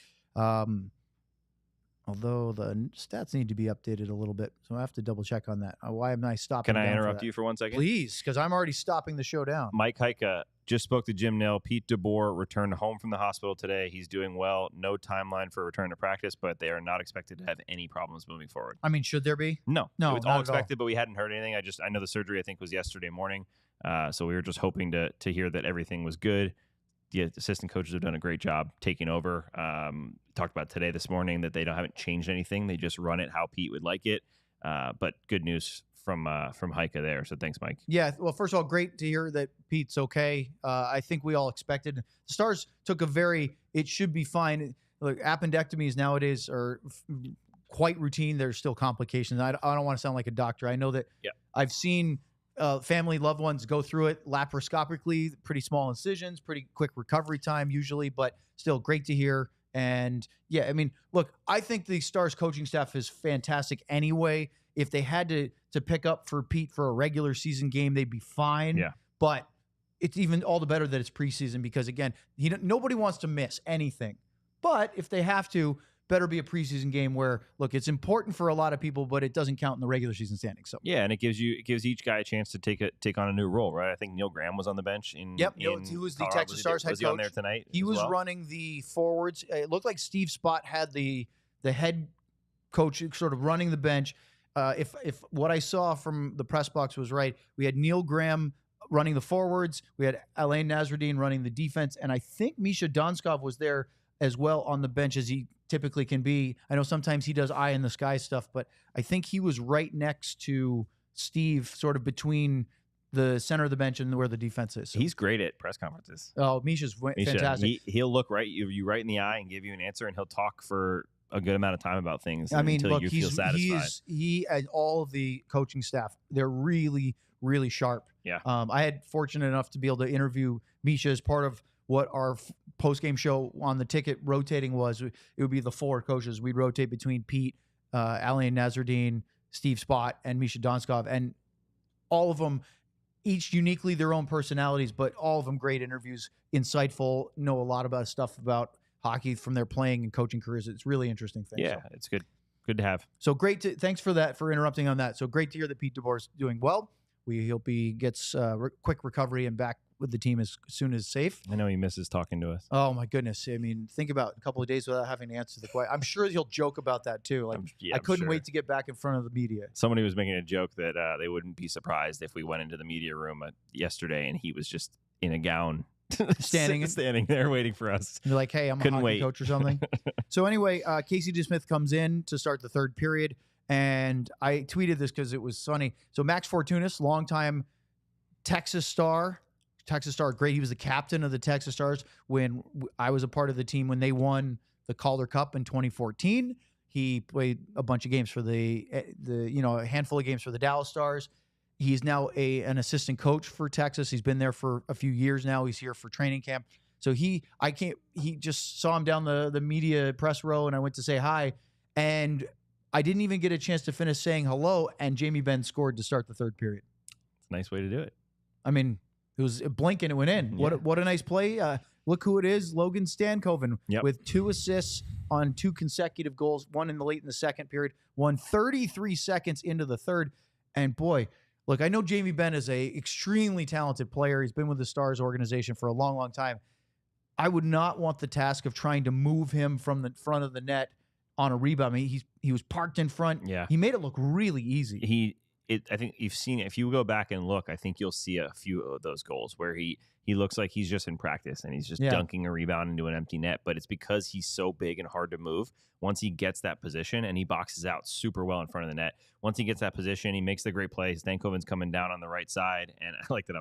Although the stats need to be updated a little bit, so I have to double check on that. Why am I stopping? Can I down for interrupt that? you for 1 second? Please, because I'm already stopping the show down. Mike Heika just spoke to Jim Nill. Pete DeBoer returned home from the hospital today. He's doing well. No timeline for return to practice, but they are not expected to have any problems moving forward. I mean, should there be? No, No, it was not all at all. expected, but we hadn't heard anything. I know the surgery I think was yesterday morning, so we were just hoping to hear that everything was good. The assistant coaches have done a great job taking over. Talked about today, this morning, that they haven't changed anything. They just run it how Pete would like it. But good news from Heika there. So thanks, Mike. Yeah, well, first of all, great to hear that Pete's okay. I think we all expected. The Stars took a very, it should be fine. Look, appendectomies nowadays are quite routine. There's still complications. I don't want to sound like a doctor. I know that I've seen family loved ones go through it laparoscopically, pretty small incisions, pretty quick recovery time usually, but still great to hear. And yeah, I mean, look, I think the Stars coaching staff is fantastic anyway. If they had to pick up for Pete for a regular season game, they'd be fine. Yeah. But it's even all the better that it's preseason because, again, nobody wants to miss anything. But if they have to, better be a preseason game where, look, it's important for a lot of people, but it doesn't count in the regular season standings. So yeah, and it gives each guy a chance to take on a new role, right? I think Neil Graham was on the bench in. He was the Colorado. Texas Stars head coach. Was he on there tonight? He was running the forwards. It looked like Steve Spott had the head coach sort of running the bench. If what I saw from the press box was right, we had Neil Graham running the forwards. We had Alain Nasruddin running the defense, and I think Misha Donskov was there as well on the bench as he typically can be. I know sometimes he does eye in the sky stuff, but I think he was right next to Steve, sort of between the center of the bench and where the defense is. So. He's great at press conferences. Oh, Misha's fantastic. He'll look you right in the eye and give you an answer, and he'll talk for a good amount of time about things. I mean, until look, you feel satisfied. He and all of the coaching staff, they're really, really sharp. Yeah. I had fortunate enough to be able to interview Misha as part of what our post-game show on the ticket rotating was. It would be the four coaches. We'd rotate between Pete, Alain Nasruddin, Steve Spott, and Misha Donskov. And all of them, each uniquely their own personalities, but all of them great interviews, insightful, know a lot about stuff about hockey from their playing and coaching careers. It's really interesting thing. Yeah, so. It's good. Good to have. So great. Thanks for that, for interrupting on that. So great to hear that Pete DeBoer is doing well. We hope he gets quick recovery and back with the team as soon as safe. I know he misses talking to us. Oh my goodness! I mean, think about a couple of days without having to answer the question. I'm sure he'll joke about that too. Like, I couldn't wait to get back in front of the media. Somebody was making a joke that they wouldn't be surprised if we went into the media room yesterday and he was just in a gown, standing there waiting for us. And they're like, "Hey, I'm a hockey coach or something." So anyway, Casey DeSmith comes in to start the third period, and I tweeted this because it was funny. So Max Fortunas, longtime Texas Star, great. He was the captain of the Texas Stars when I was a part of the team when they won the Calder Cup in 2014. He played a bunch of games for a handful of games for the Dallas Stars. He's now an assistant coach for Texas. He's been there for a few years now. He's here for training camp. So he just saw him down the media press row, and I went to say hi, and I didn't even get a chance to finish saying hello, and Jamie Benn scored to start the third period. It's a nice way to do it. I mean, it was a blink and it went in. Yeah. What a nice play. Look who it is, Logan Stankoven, with 2 assists on 2 consecutive goals, one late in the second period, one 33 seconds into the third. And boy, look, I know Jamie Benn is a extremely talented player. He's been with the Stars organization for a long, long time. I would not want the task of trying to move him from the front of the net on a rebound. I mean, he was parked in front. Yeah. He made it look really easy. I think you've seen it. If you go back and look, I think you'll see a few of those goals where he looks like he's just in practice and he's just dunking a rebound into an empty net. But it's because he's so big and hard to move. Once he gets that position and he boxes out super well in front of the net, once he gets that position, he makes the great play. Stankoven's coming down on the right side, and I like that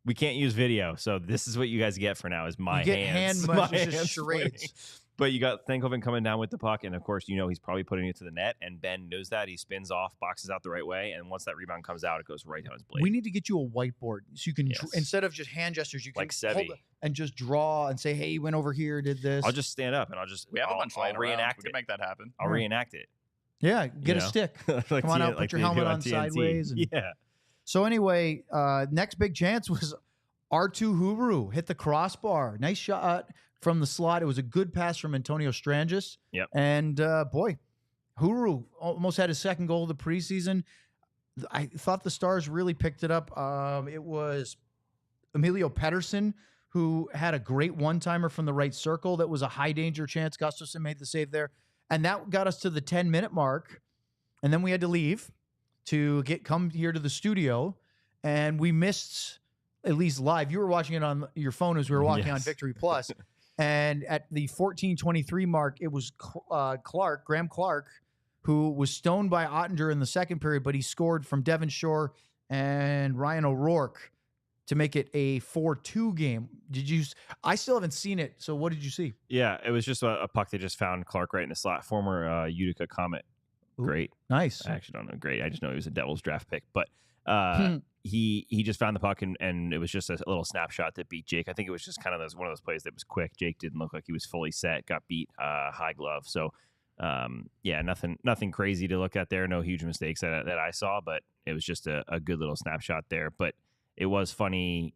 we can't use video, so this is what you guys get for now is my hands. Just charades. But you got Stankoven coming down with the puck, and of course, he's probably putting it to the net, and Benn knows that. He spins off, boxes out the right way, and once that rebound comes out, it goes right down his blade. We need to get you a whiteboard so you can, instead of just hand gestures, you can hold it and just draw and say, hey, you went over here, did this. I'll just stand up, and we have a bunch I'll reenact it. We can make that happen. I'll reenact it. Yeah, get a stick. Like Come on out, put your helmet on sideways. And... Yeah. So anyway, next big chance was R2 Huru hit the crossbar. Nice shot from the slot. It was a good pass from Antonio Strangis. Yep. And boy, Huru almost had his second goal of the preseason. I thought the Stars really picked it up. It was Emilio Pettersson who had a great one-timer from the right circle. That was a high danger chance. Gustafsson made the save there. And that got us to the 10-minute mark. And then we had to leave to come here to the studio. And we missed, at least live, you were watching it on your phone as we were walking on Victory Plus. And at the 14:23 mark, it was Graham Clark, who was stoned by Oettinger in the second period, but he scored from Devon Shore and Ryan O'Rourke to make it a 4-2 game. I still haven't seen it, so what did you see? Yeah, it was just a puck that just found Clark right in the slot. Former Utica Comet Ooh, great. Nice. I actually don't know great. I just know he was a Devils draft pick, but he just found the puck and it was just a little snapshot that beat Jake. I think it was just kind of one of those plays that was quick. Jake didn't look like he was fully set, got beat high glove. So nothing crazy to look at there. No huge mistakes that I saw, but it was just a good little snapshot there. But it was funny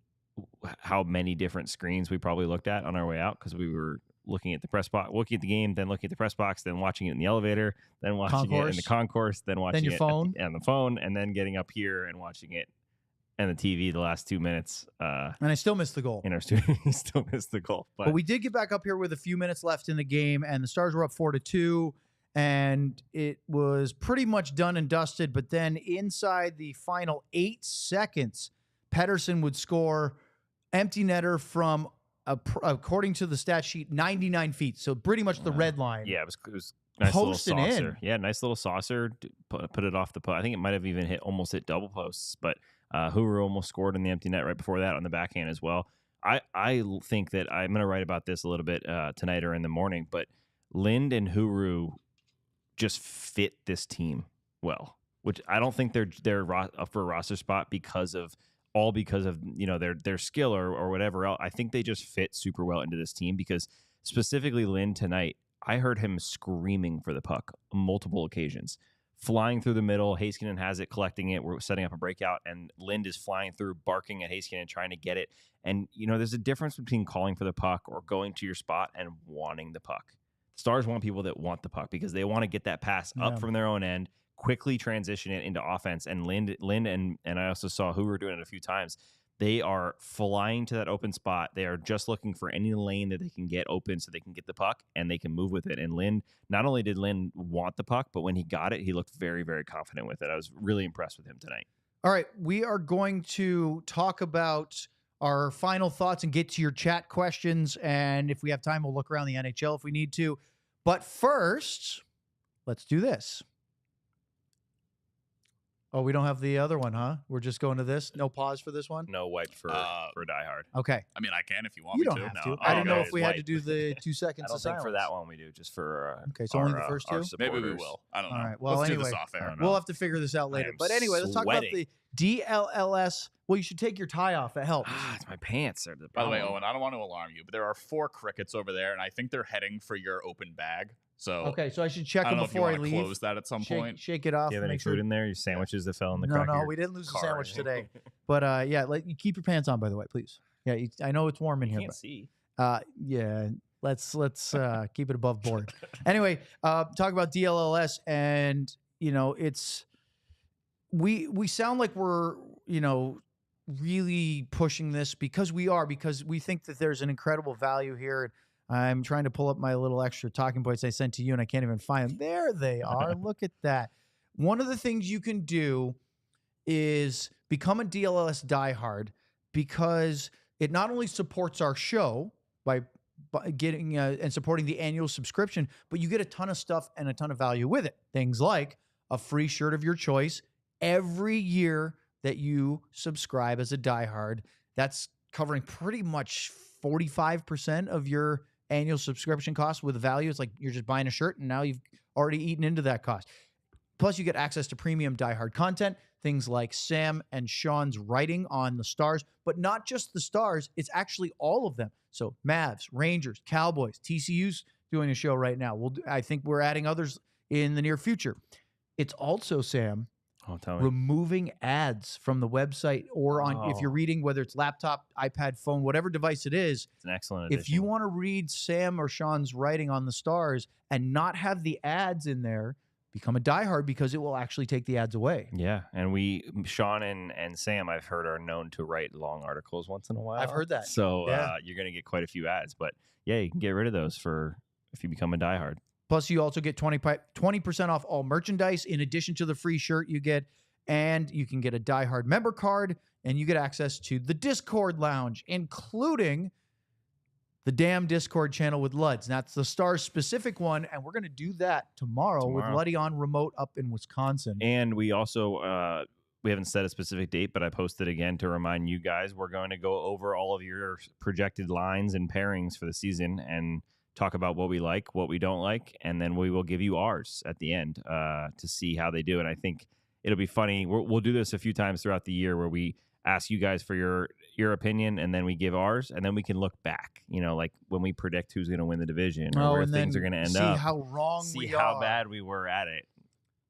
how many different screens we probably looked at on our way out because we were looking at the press box, looking at the game, then looking at the press box, then watching it in the elevator, then watching it in the concourse, then watching your it phone. on the phone, and then getting up here and watching it and the TV the last 2 minutes. And I still missed the goal. In our studio, still missed the goal. But we did get back up here with a few minutes left in the game, and the Stars were up 4-2, and it was pretty much done and dusted. But then inside the final 8 seconds, Pettersson would score empty netter from, according to the stat sheet, 99 feet. So pretty much the red line. Yeah, it was nice Posting little saucer. in. Yeah, nice little saucer. Put it off the post. I think it might have even almost hit double posts, but Huru almost scored in the empty net right before that on the backhand as well. I think that I'm going to write about this a little bit tonight or in the morning, but Lind and Huru just fit this team well, which I don't think they're up for a roster spot because of their skill or whatever else. I think they just fit super well into this team because specifically Lind tonight, I heard him screaming for the puck on multiple occasions, flying through the middle. Heiskanen has it, collecting it. We're setting up a breakout, and Lind is flying through, barking at Heiskanen, trying to get it. And, there's a difference between calling for the puck or going to your spot and wanting the puck. Stars want people that want the puck because they want to get that pass up from their own end, quickly transition it into offense. And Lind and I also saw who were doing it a few times. They are flying to that open spot. They are just looking for any lane that they can get open so they can get the puck and they can move with it. And Lind, not only did Lind want the puck, but when he got it, he looked very, very confident with it. I was really impressed with him tonight. All right, we are going to talk about our final thoughts and get to your chat questions. And if we have time, we'll look around the NHL if we need to. But first, let's do this. Oh, we don't have the other one, huh? We're just going to this? No pause for this one? No wipe for Die Hard. Okay. I mean, I can if you want You me don't to. have to. No. I didn't know if it's we had to wipe. do the 2 seconds I don't of think silence. for that one we do, just for Okay, so only the first two? Maybe we will. I don't know. All right. Well, Let's do anyway, this off air. we'll have to figure this out later. am But anyway, let's talk about the DLLS. Well, you should take your tie off. That helps. It's my pants. By the way, Owen, I don't want to alarm you, but there are 4 crickets over there, and I think they're heading for your open bag. So Okay, so I should check I them don't know if you before I want to leave. close that at some point. Shake it off. Do you have any make sure. food in there? Your sandwiches that fell in the No, crack? no, of your we didn't lose the car? sandwich today. But yeah, you keep your pants on, by the way, please. Yeah, I know it's warm in here. Can't But, see. yeah, let's keep it above board. Anyway, talk about DLLS, and it's we sound like we're really pushing this because we think that there's an incredible value here. I'm trying to pull up my little extra talking points I sent to you, and I can't even find them. There they are. Look at that. One of the things you can do is become a DLLS diehard because it not only supports our show by getting and supporting the annual subscription, but you get a ton of stuff and a ton of value with it. Things like a free shirt of your choice every year that you subscribe as a diehard. That's covering pretty much 45% of your annual subscription cost with value. It's like you're just buying a shirt and now you've already eaten into that cost. Plus, you get access to premium diehard content, things like Sam and Sean's writing on the Stars, but not just the Stars. It's actually all of them. So Mavs, Rangers, Cowboys, TCU's doing a show right now. I think we're adding others in the near future. It's also, Sam, Tell me. removing ads from the website or on if you're reading, whether it's laptop, iPad, phone, whatever device it is. It's an excellent addition. If you want to read Sam or Sean's writing on the Stars and not have the ads in there, become a diehard because it will actually take the ads away. Yeah, and Sean and Sam, I've heard, are known to write long articles once in a while. I've heard that. So Yeah. you're going to get quite a few ads. But yeah, you can get rid of those if you become a diehard. Plus, you also get 20% off all merchandise in addition to the free shirt you get. And you can get a diehard member card, and you get access to the Discord lounge, including the damn Discord channel with Luds. And that's the Stars specific one, and we're going to do that tomorrow with Luddy on remote up in Wisconsin. And we also we haven't set a specific date, but I posted again to remind you guys we're going to go over all of your projected lines and pairings for the season and talk about what we like, what we don't like, and then we will give you ours at the end to see how they do. And I think it'll be funny. We'll do this a few times throughout the year where we ask you guys for your opinion, and then we give ours, and then we can look back, like when we predict who's going to win the division or where things are going to end up. See how wrong see how bad we were at it.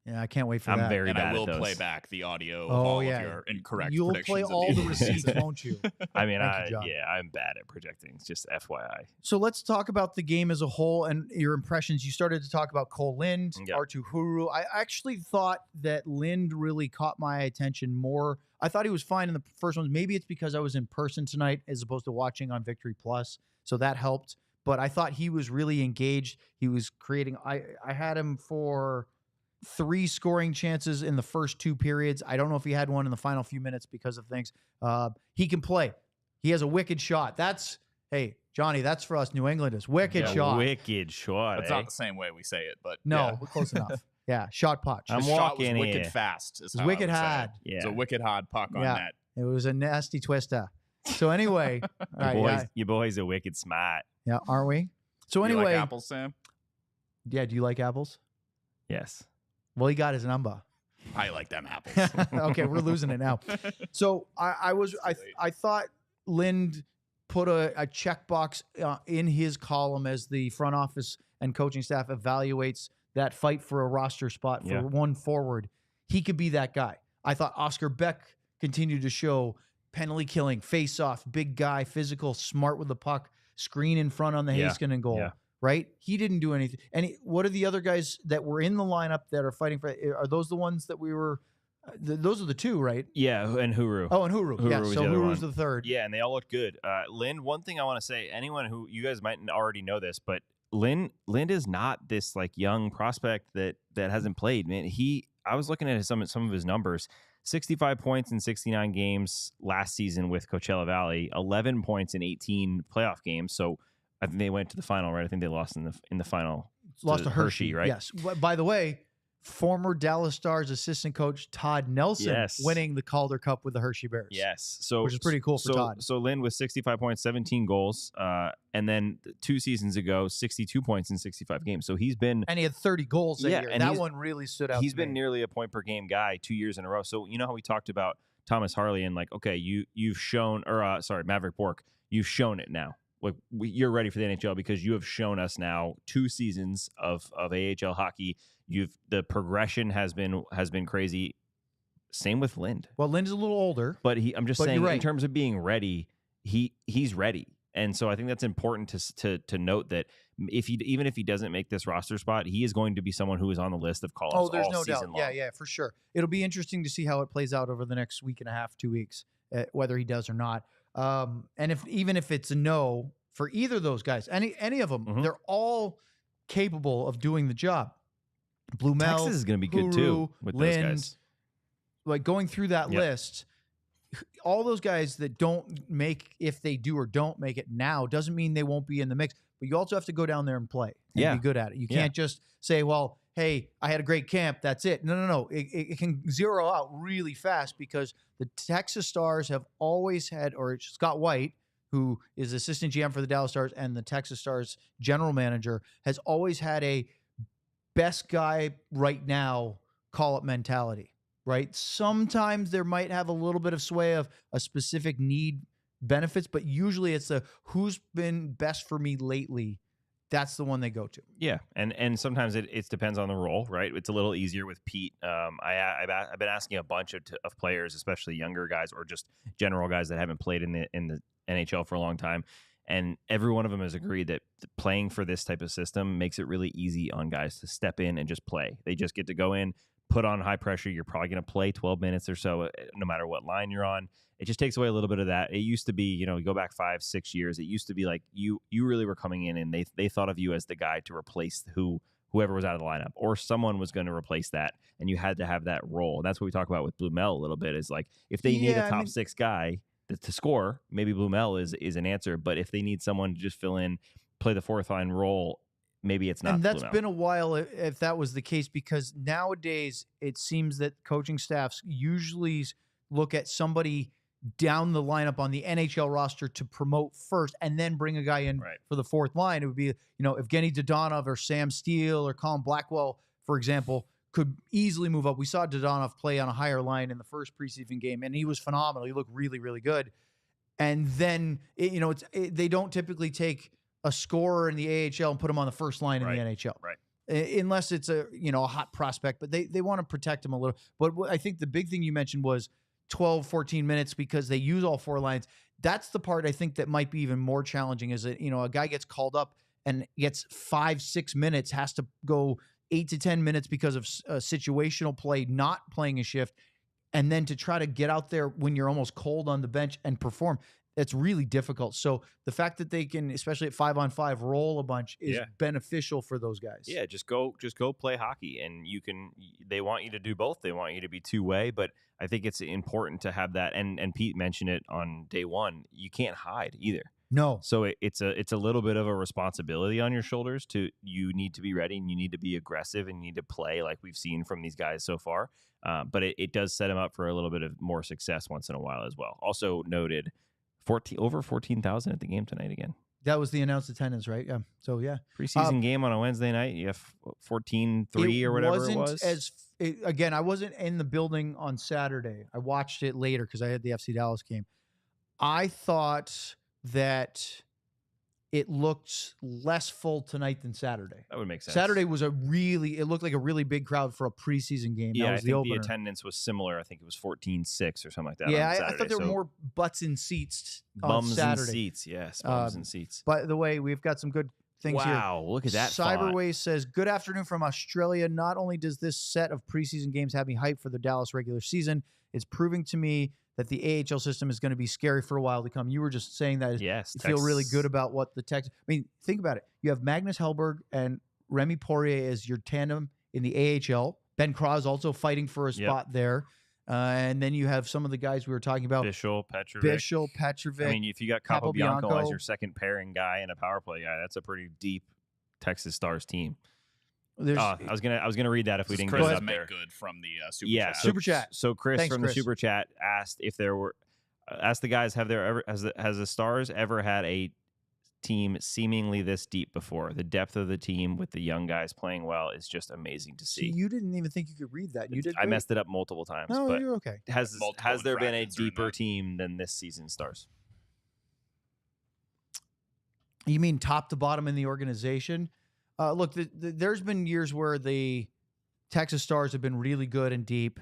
Yeah, I can't wait for I'm that. very bad I will at those. play back the audio of all of your incorrect You'll predictions. play all the receipts, won't you? I mean, Thank you, John. I'm bad at projecting. It's just FYI. So let's talk about the game as a whole and your impressions. You started to talk about Cole Lind, R2 Huru. I actually thought that Lind really caught my attention more. I thought he was fine in the first ones. Maybe it's because I was in person tonight as opposed to watching on Victory Plus, so that helped. But I thought he was really engaged. He was creating. I had him for 3 scoring chances in the first 2 periods. I don't know if he had one in the final few minutes because of things. He can play. He has a wicked shot. Hey, Johnny, that's for us New Englanders. Wicked shot. Wicked shot. That's not the same way we say it, but no, we're close enough. Yeah, shot puck. I'm His shot was walking wicked here. fast. It's wicked hard. Yeah. It's a wicked hard puck on net. It was a nasty twister. So anyway, you boys are wicked smart. Yeah, aren't we? So You anyway, like apples, Sam? Yeah, do you like apples? Yes. Well, he got his number. I like them apples. Okay, we're losing it now. So I thought Lind put a checkbox in his column as the front office and coaching staff evaluates that fight for a roster spot for one forward. He could be that guy. I thought Oscar Beck continued to show penalty killing, face off, big guy, physical, smart with the puck, screen in front on the Heiskanen goal. Yeah. Right? He didn't do anything. And what are the other guys that were in the lineup that are fighting for? Are those the ones that we were? Those are the 2, right? Yeah, and Huru. Oh, and Huru. Yeah, so Huru's the 3rd. Yeah, and they all look good. Lind, one thing I want to say, anyone who, you guys might already know this, but Lind is not this like young prospect that hasn't played. Man, I was looking at some of his numbers. 65 points in 69 games last season with Coachella Valley, 11 points in 18 playoff games. So I think they went to the final, right? I think they lost in the final. Lost to Hershey, right? Yes. By the way, former Dallas Stars assistant coach Todd Nelson winning the Calder Cup with the Hershey Bears. Yes. Which is pretty cool for Todd. So Lind was 65 points, 17 goals. And then 2 seasons ago, 62 points in 65 games. So he's been... And he had 30 goals that year. And that one really stood out. He's been nearly a point per game guy 2 years in a row. So you know how we talked about Thomas Harley and like, okay, you've shown... Or Maverick Bork, you've shown it now. Like you're ready for the NHL because you have shown us now 2 seasons of AHL hockey. The progression has been crazy. Same with Lind. Well, Lind's a little older, but I'm just saying in terms of being ready, he's ready. And so I think that's important to note that even if he doesn't make this roster spot, he is going to be someone who is on the list of call-ups. Oh, there's all no doubt. Season long. Yeah, for sure. It'll be interesting to see how it plays out over the next week and a half, 2 weeks, whether he does or not. And even if it's a no for either of those guys, any of them, they're all capable of doing the job. Blumel, Texas is going to be good too with Lind, those guys. Like going through that list, all those guys that don't make, if they do or don't make it now, doesn't mean they won't be in the mix. But you also have to go down there and play and be good at it. You can't just say, well, hey, I had a great camp. That's it. No. It can zero out really fast because the Texas Stars have always had, or Scott White, who is assistant GM for the Dallas Stars and the Texas Stars general manager, has always had a best guy right now call-up mentality, right? Sometimes there might have a little bit of sway of a specific need benefits, but usually it's who's been best for me lately. That's the one they go to. Yeah, and sometimes it depends on the role, right? It's a little easier with Pete. I've been asking a bunch of players, especially younger guys or just general guys that haven't played in the NHL for a long time, and every one of them has agreed that playing for this type of system makes it really easy on guys to step in and just play. They just get to go in, put on high pressure. You're probably going to play 12 minutes or so, no matter what line you're on. It just takes away a little bit of that. It used to be, you go back 5-6 years. It used to be like you really were coming in and they thought of you as the guy to replace whoever was out of the lineup, or someone was going to replace that, and you had to have that role. And that's what we talk about with Blumel a little bit. Is like if they need a top 6 guy to score, maybe Blumel is an answer. But if they need someone to just fill in, play the 4th line role, maybe it's not. And that's Blumel. been a while if that was the case, because nowadays it seems that coaching staffs usually look at somebody down the lineup on the NHL roster to promote first and then bring a guy in for the fourth line. It would be, Evgeny Dodonov or Sam Steele or Colin Blackwell, for example, could easily move up. We saw Dodonov play on a higher line in the first preseason game, and he was phenomenal. He looked really, really good. And then, they don't typically take a scorer in the AHL and put him on the first line in the NHL. Unless it's a hot prospect, but they want to protect him a little. But I think the big thing you mentioned was 12, 14 minutes because they use all four lines. That's the part I think that might be even more challenging is that, a guy gets called up and gets 5-6 minutes, has to go 8 to 10 minutes because of situational play, not playing a shift. And then to try to get out there when you're almost cold on the bench and perform, it's really difficult. So the fact that they can, especially at 5-on-5, roll a bunch is beneficial for those guys. Yeah, just go play hockey, and they want you to do both. They want you to be two-way, but I think it's important to have that. And Pete mentioned it on day one. You can't hide either. No. So it's a little bit of a responsibility on your shoulders you need to be ready, and you need to be aggressive, and you need to play like we've seen from these guys so far. But it does set them up for a little bit of more success once in a while as well. Also noted, over 14,000 at the game tonight again. That was the announced attendance, right? Yeah. So, yeah. Preseason game on a Wednesday night. You have 14-3 or whatever it was. Again, I wasn't in the building on Saturday. I watched it later because I had the FC Dallas game. I thought that it looked less full tonight than Saturday. That would make sense. Saturday was it looked like a really big crowd for a preseason game. Yeah, that was I think the attendance was similar. I think it was 14-6 or something like that. Yeah, I thought there were more butts in seats on Saturday. Bums in seats, yes. Bums in seats. By the way, we've got some good things here. Wow, look at that. Cyberways says, good afternoon from Australia. Not only does this set of preseason games have me hyped for the Dallas regular season, it's proving to me that the AHL system is going to be scary for a while to come. You were just saying that. Yes. You feel really good about what the Texans. I mean, think about it. You have Magnus Hellberg and Remy Poirier as your tandem in the AHL. Ben Krause also fighting for a spot there. And then you have some of the guys we were talking about. Bishel, Petrovic. I mean, if you got Capobianco as your second pairing guy and a power play guy, that's a pretty deep Texas Stars team. I was gonna read that if we didn't get it up there. Good from the super chat. Super chat. So Chris Thanks, from Chris. the super chat asked the guys, has the Stars ever had a team seemingly this deep before? The depth of the team with the young guys playing well is just amazing to see. You didn't even think you could read that. You did. I messed it up multiple times. No, but you're okay. Has there been a deeper team than this season's Stars? You mean top to bottom in the organization? Look, there's been years where the Texas Stars have been really good and deep.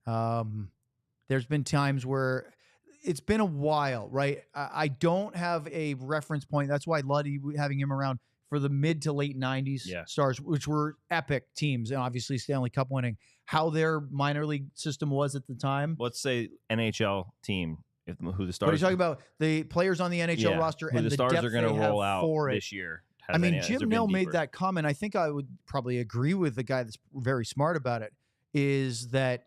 There's been times where it's been a while, right? I don't have a reference point. That's why Luddy, having him around for the mid to late 90s Stars, which were epic teams, and obviously Stanley Cup winning, how their minor league system was at the time. Let's say NHL team, who the Stars... What are you talking about? The players on the NHL roster and the Stars depth are going to roll out for this year. I mean, Jim Nell made that comment. I think I would probably agree with the guy that's very smart about it, is that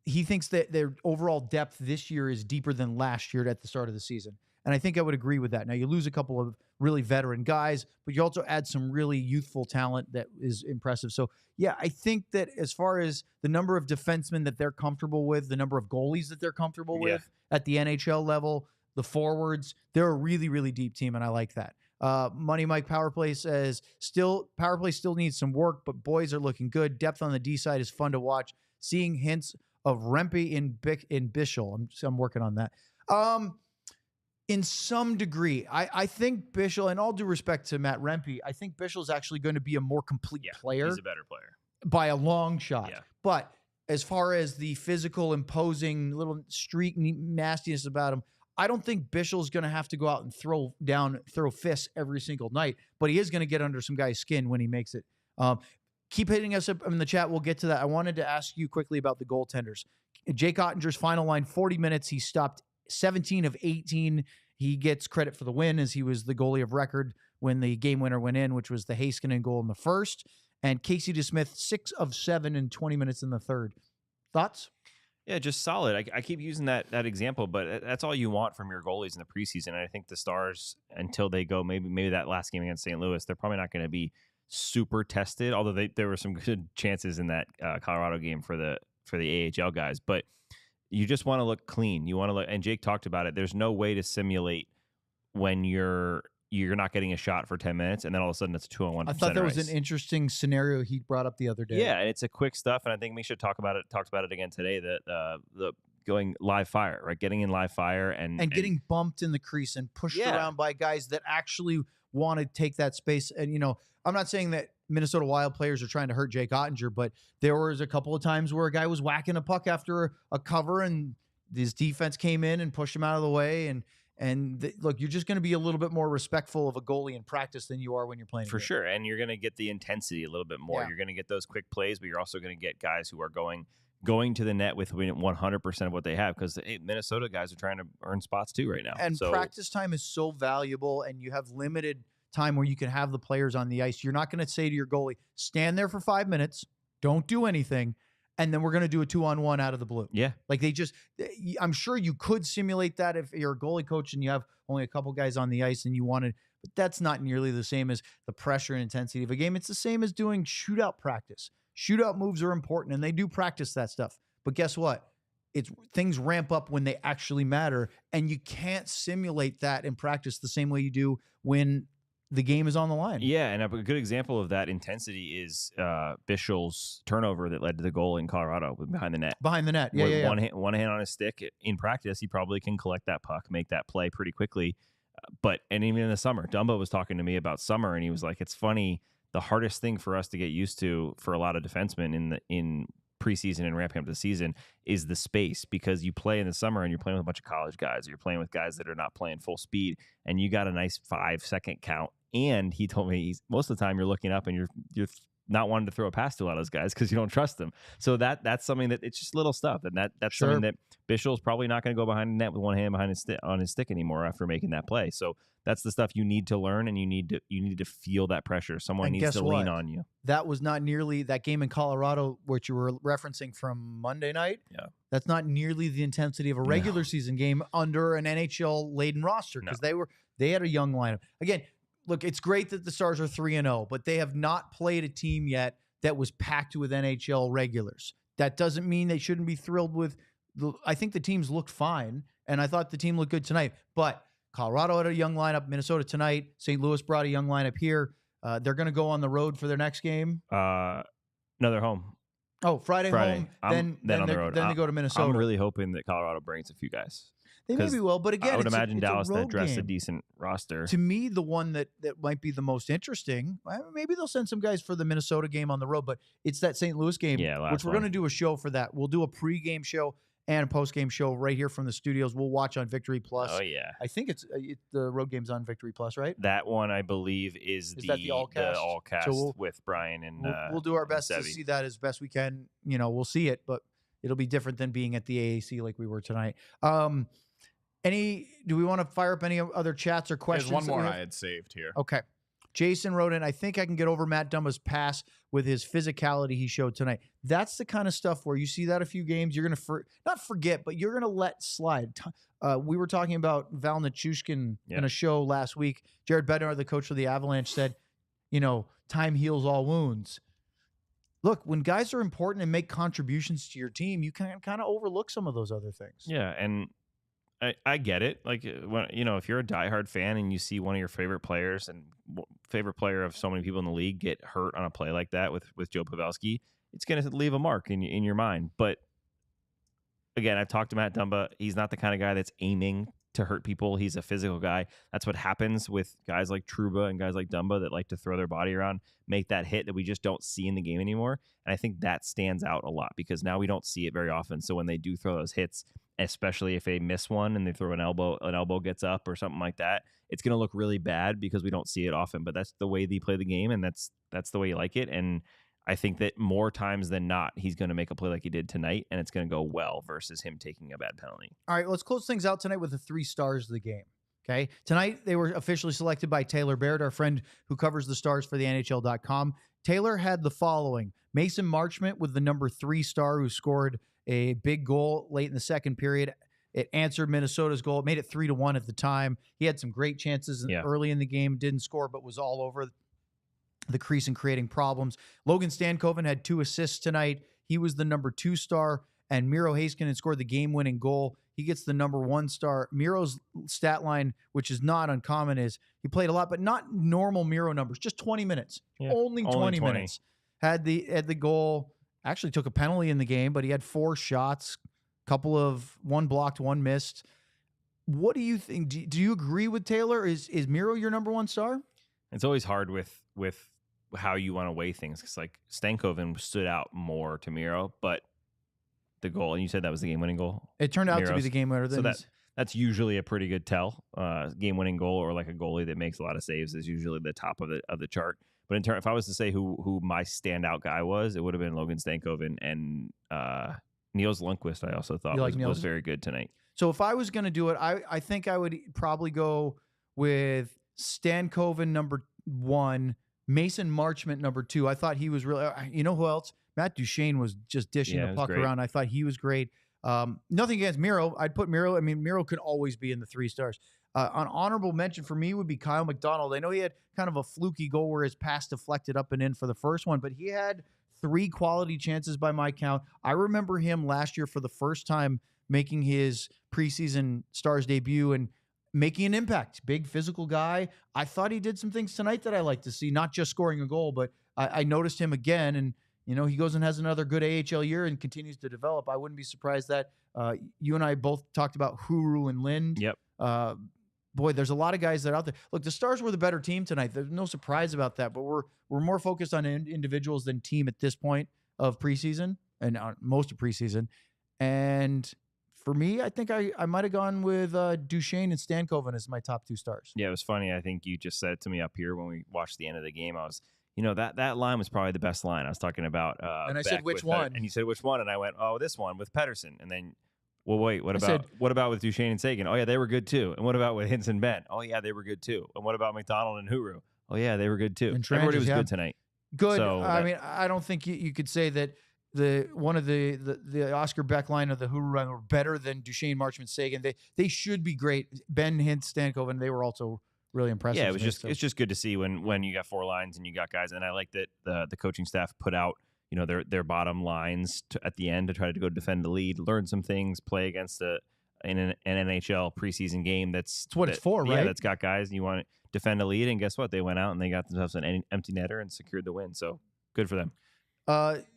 he thinks that their overall depth this year is deeper than last year at the start of the season. And I think I would agree with that. Now, you lose a couple of really veteran guys, but you also add some really youthful talent that is impressive. So, yeah, I think that as far as the number of defensemen that they're comfortable with, the number of goalies that they're comfortable with at the NHL level, the forwards, they're a really, really deep team, and I like that. Money Mike Powerplay says, Powerplay still needs some work, but boys are looking good. Depth on the D side is fun to watch. Seeing hints of Rempe in Bishel. I'm working on that. In some degree, I think Bishel, and all due respect to Matt Rempe, I think Bishel is actually going to be a more complete player. He's a better player. By a long shot. Yeah. But as far as the physical, imposing little streak nastiness about him, I don't think Bishel's going to have to go out and throw fists every single night, but he is going to get under some guy's skin when he makes it. Keep hitting us up in the chat. We'll get to that. I wanted to ask you quickly about the goaltenders. Jake Oettinger's final line, 40 minutes. He stopped 17 of 18. He gets credit for the win as he was the goalie of record when the game winner went in, which was the Heiskanen goal in the first. And Casey DeSmith, 6 of 7 in 20 minutes in the third. Thoughts? Yeah, just solid. I keep using that example, but that's all you want from your goalies in the preseason. And I think the Stars, until they go maybe that last game against St. Louis, they're probably not going to be super tested. Although there were some good chances in that Colorado game for the AHL guys. But you just want to look clean. You want to look, and Jake talked about it. There's no way to simulate when you're not getting a shot for 10 minutes, and then all of a sudden it's a 2-on-1. I thought that was an interesting scenario he brought up the other day. Yeah, and it's a quick stuff, and I think we should talk about it. Talked about it again today. That the going live fire, right? Getting in live fire and getting bumped in the crease and pushed around by guys that actually want to take that space. And I'm not saying that Minnesota Wild players are trying to hurt Jake Oettinger, but there was a couple of times where a guy was whacking a puck after a cover, and his defense came in and pushed him out of the way. And look, you're just going to be a little bit more respectful of a goalie in practice than you are when you're playing. For sure, and you're going to get the intensity a little bit more. Yeah. You're going to get those quick plays, but you're also going to get guys who are going to the net with 100% of what they have, because Minnesota guys are trying to earn spots too right now. And practice time is so valuable, and you have limited time where you can have the players on the ice. You're not going to say to your goalie, stand there for 5 minutes, don't do anything, and then we're going to do a 2-on-1 out of the blue. Yeah. Like I'm sure you could simulate that if you're a goalie coach and you have only a couple guys on the ice and you want to, but that's not nearly the same as the pressure and intensity of a game. It's the same as doing shootout practice. Shootout moves are important, and they do practice that stuff. But guess what? Things ramp up when they actually matter, and you can't simulate that in practice the same way you do when the game is on the line. Yeah, and a good example of that intensity is Bischel's turnover that led to the goal in Colorado behind the net. Behind the net, yeah. One hand on his stick. In practice, he probably can collect that puck, make that play pretty quickly. And even in the summer, Dumba was talking to me about summer, and he was like, it's funny, the hardest thing for us to get used to for a lot of defensemen in preseason and ramping up the season is the space, because you play in the summer and you're playing with a bunch of college guys, or you're playing with guys that are not playing full speed, and you got a nice 5-second count. And he told me most of the time you're looking up and you're not wanting to throw a pass to a lot of those guys because you don't trust them. So that's something that it's just little stuff, and that's something that Bischel's probably not going to go behind the net with one hand behind on his stick anymore after making that play. So that's the stuff you need to learn, and you need to feel that pressure. Someone needs to lean on you. That was not nearly that game in Colorado, which you were referencing from Monday night. Yeah, that's not nearly the intensity of a regular season game under an NHL laden roster, because they had a young lineup. Again, look, it's great that the Stars are 3-0, but they have not played a team yet that was packed with NHL regulars. That doesn't mean they shouldn't be thrilled with. I think the teams looked fine, and I thought the team looked good tonight. But Colorado had a young lineup. Minnesota tonight. St. Louis brought a young lineup here. They're going to go on the road for their next game. No, they're home. Oh, Friday home. Then on the road. Then they go to Minnesota. I'm really hoping that Colorado brings a few guys. They maybe will, but again, I would imagine Dallas to dress a decent roster. To me, the one that might be the most interesting, maybe they'll send some guys for the Minnesota game on the road, but it's that St. Louis game, which we're going to do a show for that. We'll do a pregame show and a postgame show right here from the studios. We'll watch on Victory Plus. Oh, yeah. I think it's the road game's on Victory Plus, right? That one, I believe, is the all cast so with Brian and we'll do our best to see that as best we can. We'll see it, but it'll be different than being at the AAC like we were tonight. Do we want to fire up any other chats or questions? There's one more I had saved here. Okay. Jason wrote in, I think I can get over Matt Dumba's pass with his physicality he showed tonight. That's the kind of stuff where you see that a few games, you're going to not forget, but you're going to let slide. We were talking about Val Nichushkin in a show last week. Jared Bednar, the coach of the Avalanche, said, time heals all wounds. Look, when guys are important and make contributions to your team, you can kind of overlook some of those other things. Yeah, and I get it. Like, if you're a diehard fan and you see one of your favorite players and favorite player of so many people in the league get hurt on a play like that with Joe Pavelski, it's going to leave a mark in your mind. But again, I've talked to Matt Dumba. He's not the kind of guy that's aiming to hurt people. He's a physical guy. That's what happens with guys like Trouba and guys like Dumba that like to throw their body around, make that hit that we just don't see in the game anymore. And I think that stands out a lot because now we don't see it very often. So when they do throw those hits, especially if they miss one and they throw an elbow gets up or something like that, it's going to look really bad because we don't see it often. But that's the way they play the game, and that's the way you like it. And I think that more times than not, he's going to make a play like he did tonight, and it's going to go well versus him taking a bad penalty. All right, let's close things out tonight with the 3 stars of the game. Okay, tonight they were officially selected by Taylor Baird, our friend who covers the Stars for the NHL.com. Taylor had the following: Mason Marchment with the number 3 star who scored a big goal late in the second period. It answered Minnesota's goal. It made it 3-1 at the time. He had some great chances early in the game, didn't score, but was all over the crease and creating problems. Logan Stankoven had 2 assists tonight. He was the number 2 star. and Miro Heiskanen scored the game-winning goal. He gets the number 1 star. Miro's stat line, which is not uncommon, is he played a lot, but not normal Miro numbers, just 20 minutes. Yeah, only 20 minutes. Had the goal, actually took a penalty in the game, but he had 4 shots, one blocked, 1 missed. What do you think? Do you agree with Taylor? Is Miro your number 1 star? It's always hard with how you want to weigh things, because like Stankoven stood out more to Miro, but the goal, and you said that was the game-winning goal. It turned out to be the game winner. So that's usually a pretty good tell. Game-winning goal, or like a goalie that makes a lot of saves, is usually the top of the chart. But if I was to say who my standout guy was, it would have been Logan Stankoven, and Niels Lundqvist. I also thought was very good tonight. So if I was going to do it, I think I would probably go with Stankoven number 1, Mason Marchment number 2. I thought he was really. You know who else? Matt Duchene was just dishing the puck around. I thought he was great. Nothing against Miro. I'd put Miro. I mean, Miro could always be in the 3 stars. An honorable mention for me would be Kyle McDonald. I know he had kind of a fluky goal where his pass deflected up and in for the first one, but he had 3 quality chances by my count. I remember him last year for the first time making his preseason Stars debut and making an impact. Big physical guy. I thought he did some things tonight that I like to see, not just scoring a goal, but I noticed him again, and he goes and has another good AHL year and continues to develop. I wouldn't be surprised that you and I both talked about Huru and Lind. Yep. Boy, there's a lot of guys that are out there. Look, the Stars were the better team tonight. There's no surprise about that, but we're more focused on individuals than team at this point of preseason and most of preseason. And for me, I think I might have gone with Duchene and Stankoven as my top 2 stars. Yeah, it was funny. I think you just said it to me up here when we watched the end of the game. I was, that line was probably the best line. I was talking about. And I said, which one? And you said, which one? And I went, oh, this one with Pedersen. And then, well, wait, what about with Duchene and Sagan? Oh, yeah, they were good too. And what about with Hintz and Benn? Oh, yeah, they were good too. And what about McDonald and Huru? Oh, yeah, they were good too. Everybody was good tonight. Good. So I mean, I don't think you could say that one of the Oscar Beck line of the Huru run were better than Duchene, Marchment, Sagan. They should be great. Benn, Hintz, Stankoven, they were also really impressive. Yeah, it's just good to see when you got 4 lines and you got guys, and I like that the coaching staff put out their bottom lines at the end to try to go defend the lead, learn some things, play against an NHL preseason game. That's what it's for, right? Yeah, that's got guys, and you want to defend a lead, and guess what? They went out and they got themselves an empty netter and secured the win. So good for them.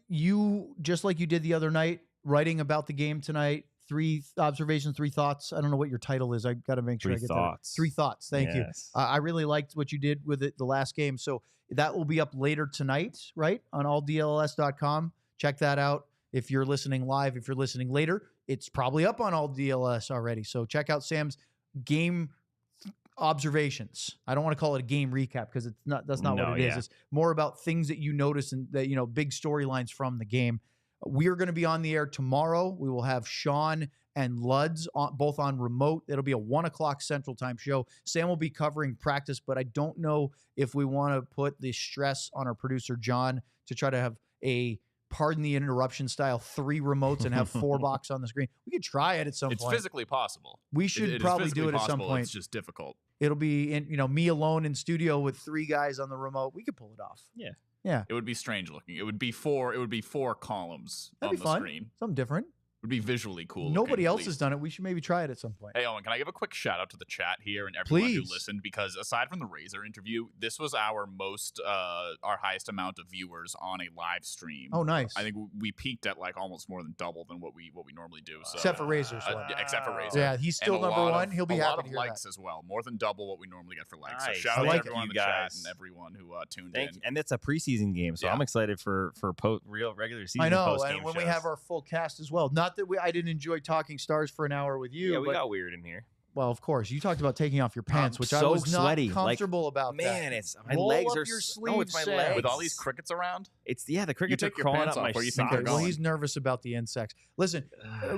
You, just like you did the other night, writing about the game tonight, 3 observations, 3 thoughts. I don't know what your title is. I got to make sure I get that. 3 thoughts. Thank you. I really liked what you did with it the last game. So that will be up later tonight, right? On alldlls.com. Check that out. If you're listening live, if you're listening later, it's probably up on AllDLS already. So check out Sam's game observations. I don't want to call it a game recap because that's not what it is. It's more about things that you notice and that, big storylines from the game. We are going to be on the air tomorrow. We will have Sean and Luds both on remote. It'll be a 1:00 Central Time show. Sam will be covering practice, but I don't know if we want to put the stress on our producer, John, to try to have a, pardon the interruption style, 3 remotes and have 4 box on the screen. We could try it at some point. It's physically possible. We should probably do it at some point. It's just difficult. It'll be me alone in studio with 3 guys on the remote. We could pull it off. Yeah. It would be strange looking. It would be 4 columns on the screen. Something different. Would be visually cool. Nobody else has done it. We should maybe try it at some point. Hey, Owen, can I give a quick shout out to the chat here and everyone who listened? Because aside from the Razor interview, this was our highest amount of viewers on a live stream. Oh, nice. I think we peaked at like almost more than double than what we normally do. So, except for Razor's one. Except for Razor. Yeah, he's still number 1. He'll be happy to hear likes that. as well. More than double what we normally get for likes. Nice. So shout out to everyone in the chat and everyone who tuned in. And it's a preseason game, so I'm excited for real regular season. I know, and when we have our full cast as well. Not that I didn't enjoy talking Stars for an hour with you. Yeah, we got weird in here. Well, of course. You talked about taking off your pants, which I was sweaty. Not comfortable about. Man, it's my legs are it's my legs. With all these crickets around. The crickets are crawling up my socks. Well, he's nervous about the insects. Listen,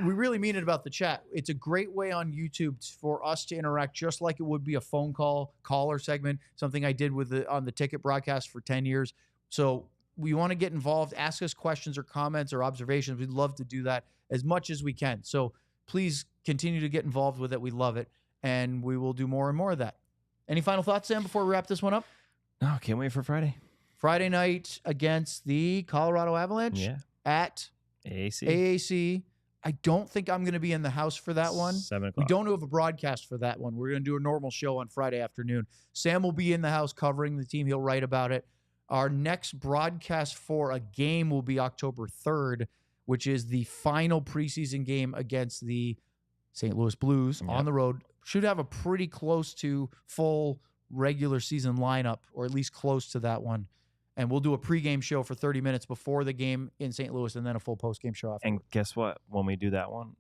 we really mean it about the chat. It's a great way on YouTube for us to interact, just like it would be a phone caller segment. Something I did on the ticket broadcast for 10 years. So we want to get involved, ask us questions or comments or observations. We'd love to do that as much as we can. So please continue to get involved with it. We love it. And we will do more and more of that. Any final thoughts, Sam, before we wrap this one up? No, can't wait for Friday. Friday night against the Colorado Avalanche at AAC. I don't think I'm going to be in the house for that one. 7 o'clock. We don't have a broadcast for that one. We're going to do a normal show on Friday afternoon. Sam will be in the house covering the team. He'll write about it. Our next broadcast for a game will be October 3rd, which is the final preseason game against the St. Louis Blues on the road. Should have a pretty close to full regular season lineup, or at least close to that one. And we'll do a pregame show for 30 minutes before the game in St. Louis, and then a full postgame show after. And guess what? When we do that one,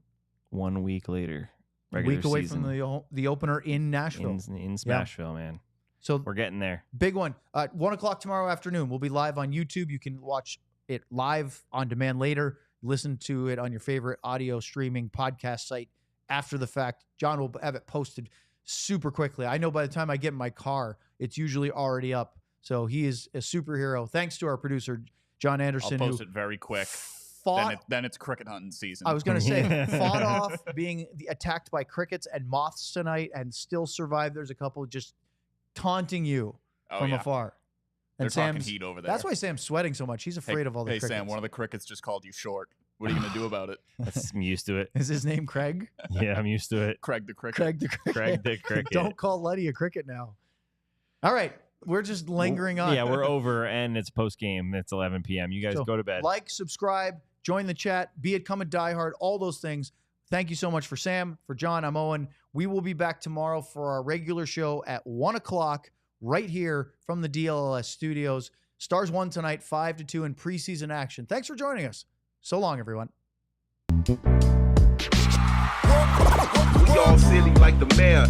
1 week later, a week away from the opener in Nashville. In Smashville, man. So we're getting there. Big one. 1 o'clock tomorrow afternoon. We'll be live on YouTube. You can watch it live on demand later. Listen to it on your favorite audio streaming podcast site after the fact. John will have it posted super quickly. I know by the time I get in my car, it's usually already up. So he is a superhero. Thanks to our producer, John Anderson. I'll post it very quick. Then it's cricket hunting season. I was going to say, fought off being attacked by crickets and moths tonight and still survived. There's a couple just taunting you from afar. And they're talking heat over there. That's why Sam's sweating so much. He's afraid of all the crickets. Hey, Sam, one of the crickets just called you short. What are you going to do about it? I'm used to it. Is his name Craig? Yeah, I'm used to it. Craig the cricket. Craig the cricket. Craig the cricket. Don't call Letty a cricket now. All right. We're just lingering on. Yeah, we're over, and it's post-game. It's 11 p.m. You guys go to bed. Like, subscribe, join the chat, be it come a diehard, all those things. Thank you so much for Sam. For John, I'm Owen. We will be back tomorrow for our regular show at 1 o'clock right here from the DLLS studios. Stars won tonight, 5-2 in preseason action. Thanks for joining us. So long, everyone. We all silly like the mayor.